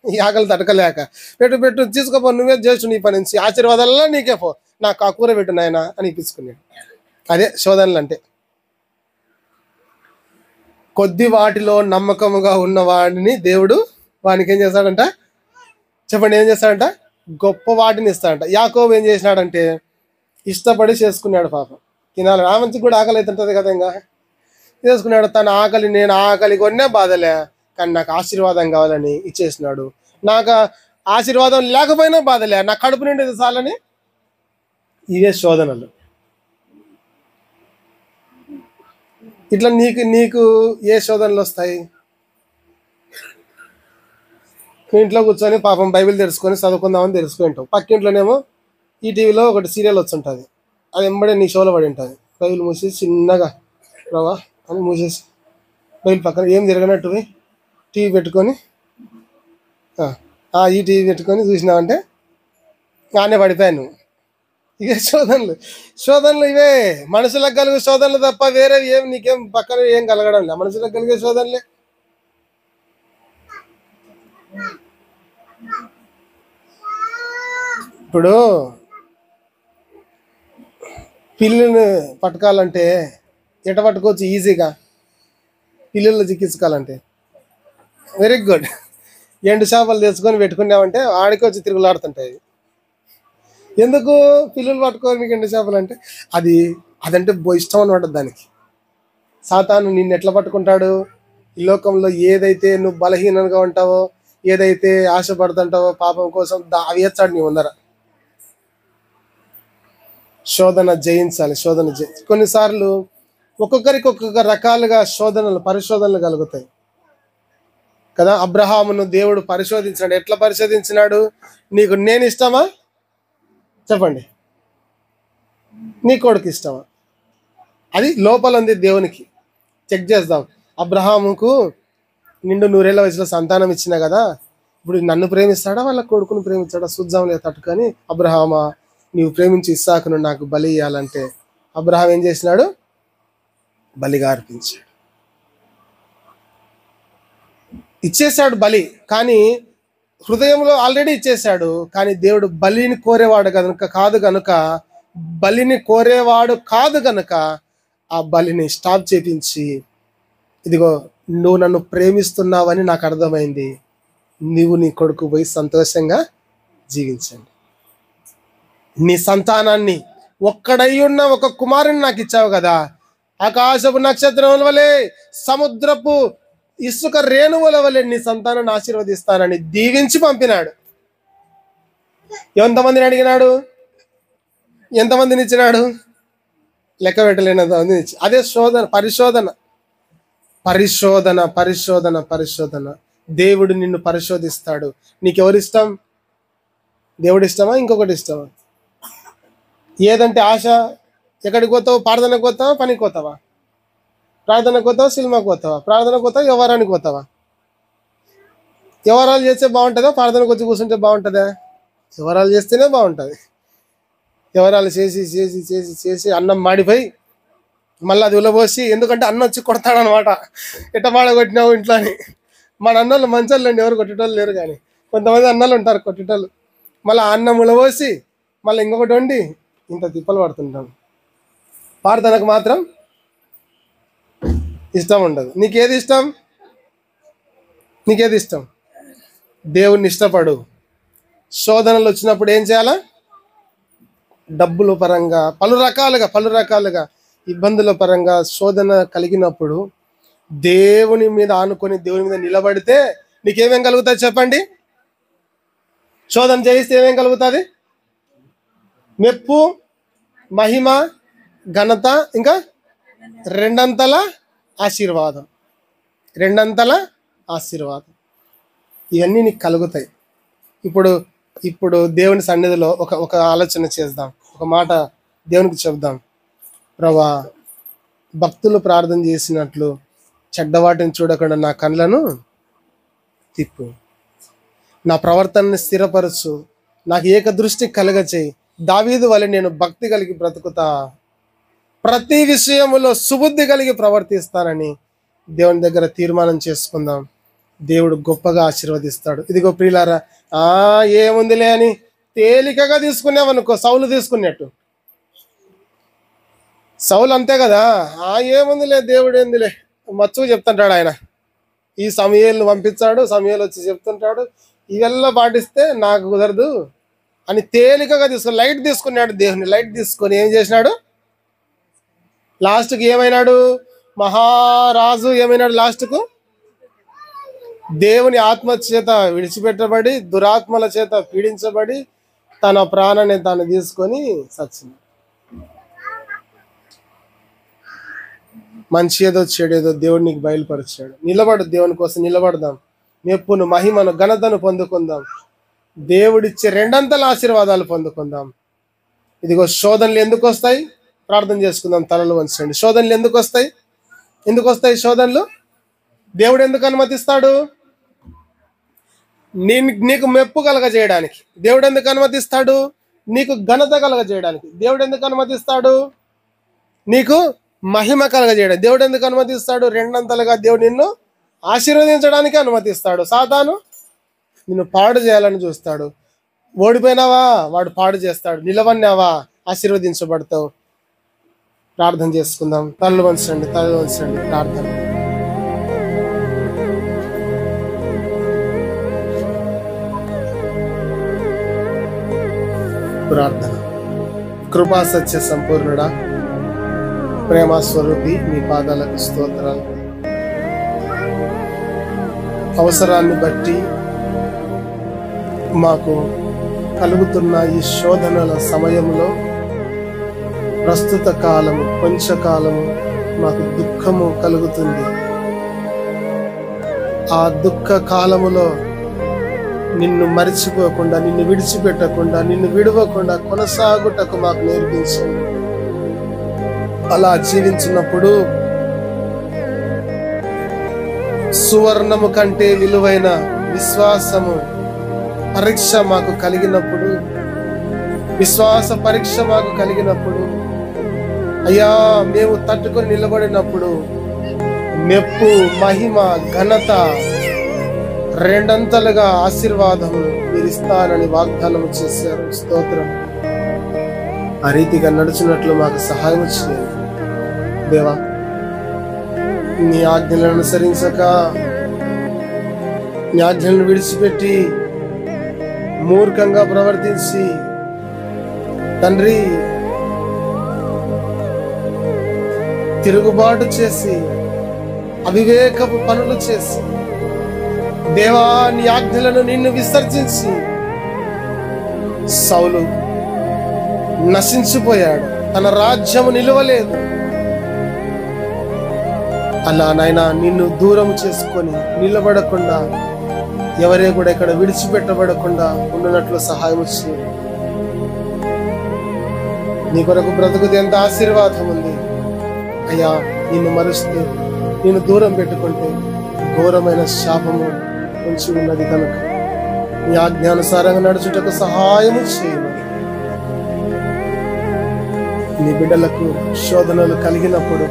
ఈ ఆకలి తడకలేక. పెట్టు తీసుకోపో, నువ్వే జ్యేష్ఠు, నీ పని నుంచి ఆశీర్వాదాలలో నీకే పో, నాకు ఆ కూర పెట్టు నాయన అని ఇప్పించుకున్నాడు. అదే శోధనలు అంటే. కొద్ది వాటిలో నమ్మకముగా ఉన్నవాడిని దేవుడు వానికి ఏం చేస్తాడంట? చెప్పండి, ఏం చేస్తాడంట? గొప్ప వాటిని ఇస్తాడంట. యాకోబు ఏం చేసినాడంటే ఇష్టపడి చేసుకున్నాడు. పాపం తినాలి, ఆ మంచికి కూడా ఆకలి అవుతుంటుంది కదా, ఇంకా చేసుకున్నాడు. తన ఆకలి, నేను ఆకలి కొన్నే బాధలే, కానీ నాకు ఆశీర్వాదం కావాలని ఇచ్చేసినాడు. నాకు ఆశీర్వాదం లేకపోయినా బాధలే, నా కడుపు నిండేది చాలని. ఇవే శోధనలు. ఇట్లా నీకు నీకు ఏ శోధనలు వస్తాయి? నువ్వు ఇంట్లో కూర్చొని పాపం బైబిల్ తెలుసుకొని చదువుకుందామని తెలుసుకుంటావు, పక్కింట్లోనేమో ఈ టీవీలో ఒకటి సీరియల్ వచ్చుంటుంది, అది ఎంబడే నీ షోలో పడి ఉంటుంది. బైబిల్ మూసేసి చిన్నగా ప్రభా అని మూసేసి బైబిల్ పక్కన ఏం తిరగనట్టు టీవీ పెట్టుకొని ఈ టీవీ పెట్టుకొని చూసినావంటే నానే పడిపోయాను. ఇవే శోధనలు. శోధనలు ఇవే మనుషులకు కలిగే శోధనలు తప్ప వేరే ఏం నీకేం పక్కన ఏం కలగడం లే. మనుషులకు కలిగే శోధనలే. ఇప్పుడు పిల్లిని పట్టుకోవాలంటే ఎట పట్టుకోవచ్చు ఈజీగా? పిల్లుల్లో చిక్కించుకోవాలంటే వెరీ గుడ్, ఎండు చేపలు తెచ్చుకొని పెట్టుకున్నామంటే ఆడికి వచ్చి తిరుగులాడుతుంటాయి. ఎందుకు పిల్లులు పట్టుకోవడానికి ఎండు చేపలు అంటే? అదంటే ఇష్టం అనమాట దానికి. సాతాను నిన్ను ఎట్లా పట్టుకుంటాడు? ఈ లోకంలో ఏదైతే నువ్వు బలహీనంగా ఉంటావో, ఏదైతే ఆశపడుతుంటావో పాపం కోసం, అవి ఎచ్చాడు నీ ముందర. శోధన జయించాలి. కొన్నిసార్లు ఒక్కొక్కరికి ఒక్కొక్క రకాలుగా పరిశోధనలు కలుగుతాయి కదా. అబ్రహామును దేవుడు పరిశోధించినాడు. ఎట్లా పరిశోధించినాడు? నీకు నేను ఇష్టమా చెప్పండి, నీ కొడుకు ఇష్టమా? అది లోపల ఉంది, దేవునికి చెక్ చేద్దాం. అబ్రహాముకు నిండు 100 ఏళ్ల వయసులో సంతానం ఇచ్చినా కదా, ఇప్పుడు నన్ను ప్రేమిస్తాడా వాళ్ళ కొడుకును ప్రేమిస్తాడా చూద్దాంలే తట్టుకొని, అబ్రహామా నీవు ప్రేమించి ఇస్సాకును నాకు బలి ఇవ్వాలంటే అబ్రహాం ఏం చేసినాడు? బలిగా అర్పించాడు, ఇచ్చేశాడు బలి. కానీ హృదయంలో ఆల్రెడీ ఇచ్చేశాడు. కానీ దేవుడు బలిని కోరేవాడు కాదు గనుక ఆ బలిని స్టాప్ చేపించి, ఇదిగో నువ్వు నన్ను ప్రేమిస్తున్నావని నాకు అర్థమైంది, నువ్వు నీ కొడుకు పోయి సంతోషంగా జీవించండి, నీ సంతానాన్ని ఒక్కడయ్యున్న ఒక కుమారుని నాకు ఇచ్చావు కదా, ఆకాశపు నక్షత్రముల వలె సముద్రపు ఇసుక రేణువుల వలె నీ సంతానాన్ని ఆశీర్వదిస్తానని దీవించి పంపినాడు. ఎంతమందిని అడిగినాడు? ఎంతమందిని ఇచ్చినాడు? లెక్క పెట్టలేనంత మందిని ఇచ్చి. అదే పరిశోధన. దేవుడు నిన్ను పరిశోధిస్తాడు. నీకెవరు ఇష్టం? దేవుడు ఇష్టమా, ఇంకొకటి ఇష్టమా? ఏదంటే ఆశ? ఎక్కడికి పోతావు? ప్రార్థనకు పోతావా, పనికి పోతావా? ప్రార్థనకు పోతావా, సినిమాకి పోతావా? ప్రార్థనకు పోతావా, వ్యవహారానికి పోతావా? వ్యవహారాలు చేస్తే బాగుంటుందా, ప్రార్థనకు వచ్చి కూర్చుంటే బాగుంటుందా? వ్యవహారాలు చేస్తేనే బాగుంటుంది. వ్యవహారాలు చేసి అన్నం మాడిపోయి మళ్ళీ అది ఉలబోసి, ఎందుకంటే అన్న వచ్చి కొడతాడనమాట, ఎట్ట మాడగొట్టినావు ఇంట్లో అని. మన అన్నోళ్ళు మంచోళ్ళు అండి, ఎవరు కొట్టేటోళ్ళు లేరు. కానీ కొంతమంది అన్నలు ఉంటారు కొట్టేటోళ్ళు. మళ్ళీ అన్నం ఉలబోసి మళ్ళీ ఇంకొకటి వండి ఇంత తిప్పలు పడుతుంటాం. ప్రార్థనకు మాత్రం ఇష్టం ఉండదు. నీకేది ఇష్టం? దేవుణ్ణి ఇష్టపడు. శోధనలు వచ్చినప్పుడు ఏం చేయాలా? డబ్బుల పరంగా పలు రకాలుగా ఇబ్బందుల పరంగా శోధన కలిగినప్పుడు దేవుని మీద ఆనుకొని దేవుని మీద నిలబడితే నీకేమేం కలుగుతుంది చెప్పండి? శోధన చేయిస్తే ఏమేం కలుగుతుంది? మెప్పు, మహిమ, ఘనత, ఇంకా రెండంతల ఆశీర్వాదం. ఇవన్నీ నీకు కలుగుతాయి. ఇప్పుడు దేవుని సన్నిధిలో ఒక ఆలోచన చేద్దాం, ఒక మాట దేవునికి చెప్దాం. ప్రభా, భక్తులు ప్రార్థన చేసినట్లు చెడ్డవాటిని చూడకుండా నా కళ్ళను తిప్పు, నా ప్రవర్తనని స్థిరపరచు, నాకు ఏక దృష్టి కలగచేయి. దావీదు వలె నేను భక్తి కలిగి బ్రతుకుతా, ప్రతి విషయములో సుబుద్ధి కలిగి ప్రవర్తిస్తానని దేవుని దగ్గర తీర్మానం చేసుకుందాం. దేవుడు గొప్పగా ఆశీర్వదిస్తాడు. ఇదిగో ప్రియులారా, ఏముందిలే అని తేలికగా తీసుకున్నావనుకో, సౌలు తీసుకున్నట్టు. సౌలు అంతే కదా, ఏముందిలే దేవుడు ఏందిలే మచ్చుకు చెప్తుంటాడు ఆయన. ఈ సమూయేలును పంపించాడు, సమూయేలు వచ్చి చెప్తుంటాడు, ఇవెల్లా పాటిస్తే నాకు కుదరదు అని తేలికగా లైట్ తీసుకున్నాడు. దేవుని లైట్ తీసుకొని ఏం చేసినాడు? లాస్ట్కి ఏమైనాడు? మహారాజు ఏమైనాడు? లాస్ట్కు దేవుని ఆత్మ చేత విడిచిపెట్టబడి దురాత్మల చేత పీడించబడి తన ప్రాణాన్ని తాను తీసుకొని చచ్చింది. మంచి ఏదో చెడేదో దేవుడు నీకు బయలుపరిచాడు. నిలబడు, దేవుని కోసం నిలబడదాం. మెప్పును, మహిమను, ఘనతను పొందుకుందాం. దేవుడిచ్చే రెండంతల ఆశీర్వాదాలు పొందుకుందాం. ఇదిగో శోధనలు ఎందుకు వస్తాయి? ప్రార్థన చేసుకుందాం. తలలు వంచండి. శోధనలు ఎందుకు వస్తాయి? ఎందుకు వస్తాయి శోధనలు? దేవుడు ఎందుకు అనుమతిస్తాడు? నీకు మెప్పు కలగజేయడానికి. దేవుడు ఎందుకు అనుమతిస్తాడు? నీకు ఘనత కలగజేయడానికి. దేవుడు ఎందుకు అనుమతిస్తాడు? నీకు మహిమ కలగజేయడానికి. దేవుడు ఎందుకు అనుమతిస్తాడు? రెండంతలుగా దేవుడు నిన్ను ఆశీర్వదించడానికి అనుమతిస్తాడు. సాతాను నిన్ను పాడు చేయాలని చూస్తాడు. ఓడిపోయినావా, వాడు పాడు చేస్తాడు. నిలవన్నావా, ఆశీర్వదించబడతావు. ప్రార్థన చేసుకుందాం. తలలు వంచండి, తలలు వంచండి. ప్రార్థన. ప్రార్థన. కృపా సత్య సంపూర్ణుడా, ప్రేమ స్వరూపి, మీ పాదాలకు స్తోత్రాలు. అవసరాన్ని బట్టి మాకు కలుగుతున్న ఈ శోధనల సమయంలో ప్రస్తుత కాలము, కొంచెకాలము మాకు దుఃఖము కలుగుతుంది. ఆ దుఃఖ కాలములో నిన్ను మరిచిపోకుండా, నిన్ను విడిచిపెట్టకుండా, నిన్ను విడవకుండా కొనసాగుటకు మాకు నేర్పించండి. అలా జీవించినప్పుడు సువర్ణము కంటే విలువైన విశ్వాసము పరీక్ష మాకు కలిగినప్పుడు, విశ్వాస పరీక్ష మాకు కలిగినప్పుడు, అయ్యా మేము తట్టుకొని నిలబడినప్పుడు మెప్పు, మహిమ, ఘనత రెండంతలుగా ఆశీర్వాదము మీరు ఇస్తారని వాగ్దానము చేశారు. స్తోత్రం. ఆ రీతిగా నడుచున్నట్లు మాకు సహాయం చేయండి దేవా. నీ ఆజ్ఞలను అనుసరించక, నీ ఆజ్ఞలను విడిచిపెట్టి మూర్ఖంగా ప్రవర్తించి తండ్రి తిరుగుబాటు చేసి అవివేకపు పనులు చేసి దేవా నీ ఆజ్ఞలను నిన్ను విసర్జించి సౌలు నశించిపోయాడు. తన రాజ్యము నిలవలేదు. అలా నాయనా నిన్ను దూరం చేసుకొని నిలబడకుండా, ఎవరే కూడా ఇక్కడ విడిచిపెట్టబడకుండా ఉండునట్లు సహాయం చేయండి. నీ కొరకు బ్రతుకుది ఎంత ఆశీర్వాదం ఉంది అయ్యా. నిన్ను మరుస్తే, నిన్ను దూరం పెట్టుకుంటే ఘోరమైన శాపము ఉంచి ఉన్నది కనుక నీ ఆజ్ఞానుసారంగా నడుచుటకు సహాయము చేయమని. నీ బిడ్డలకు శోధనలు కలిగినప్పుడు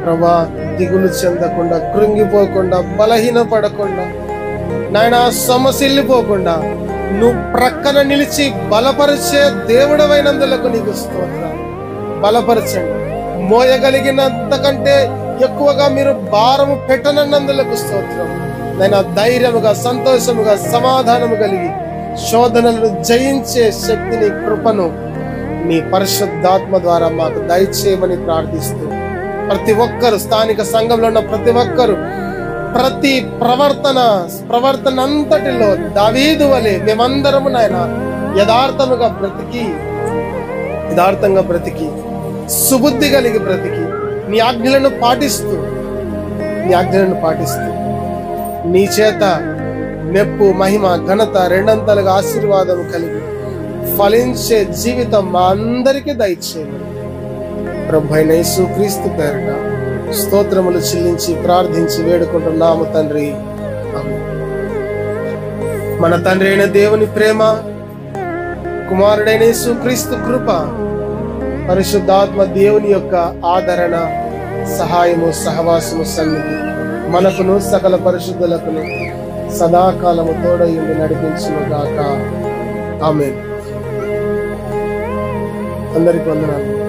ప్రభా దిగులు చెందకుండా, కృంగిపోకుండా, బలహీనపడకుండా, నాయనా సొమ్మసిల్లిపోకుండా నువ్వు ప్రక్కన నిలిచి బలపరిచే దేవుడవైనందులకు నీకు స్తోత్రాలు. బలపరచండి. మోయగలిగినంతకంటే ఎక్కువగా మీరు భారము పెట్టనన్నందులకు స్తోత్రం. నేను ధైర్యముగా, సంతోషముగా, సమాధానము కలిగి శోధనలను జయించే శక్తిని, కృపను నీ పరిశుద్ధాత్మ ద్వారా మాకు దయచేయమని ప్రార్థిస్తూ, ప్రతి ఒక్కరు, స్థానిక సంఘంలో ఉన్న ప్రతి ఒక్కరు ప్రతి ప్రవర్తన అంతటిలో దావీదు వలె మేమందరము నాయన యథార్థంగా బ్రతికి సుబుద్ధి కలిగి బ్రతికి నీ ఆజ్ఞలను పాటిస్తూ నీ చేత మెప్పు, మహిమ, ఘనత రెండంతలుగా ఆశీర్వాదం కలిగి ఫలించే జీవితం మా అందరికీ దయచేయమని ప్రభువైన యేసుక్రీస్తు పేరిట స్తోత్రములు చెల్లించి ప్రార్థించి వేడుకుంటున్నాము తండ్రి. ఆమేన్. మన తండ్రి అయిన దేవుని ప్రేమ, కుమారుడైన యేసుక్రీస్తు కృప, పరిశుద్ధాత్మ దేవుని యొక్క ఆదరణ, సహాయము, సహవాసము, సన్నిధి మనకును సకల పరిశుద్ధులకును సదాకాలము తోడయుండి నడిపించును గాక. ఆమేన్. అందరికి వందనాలు.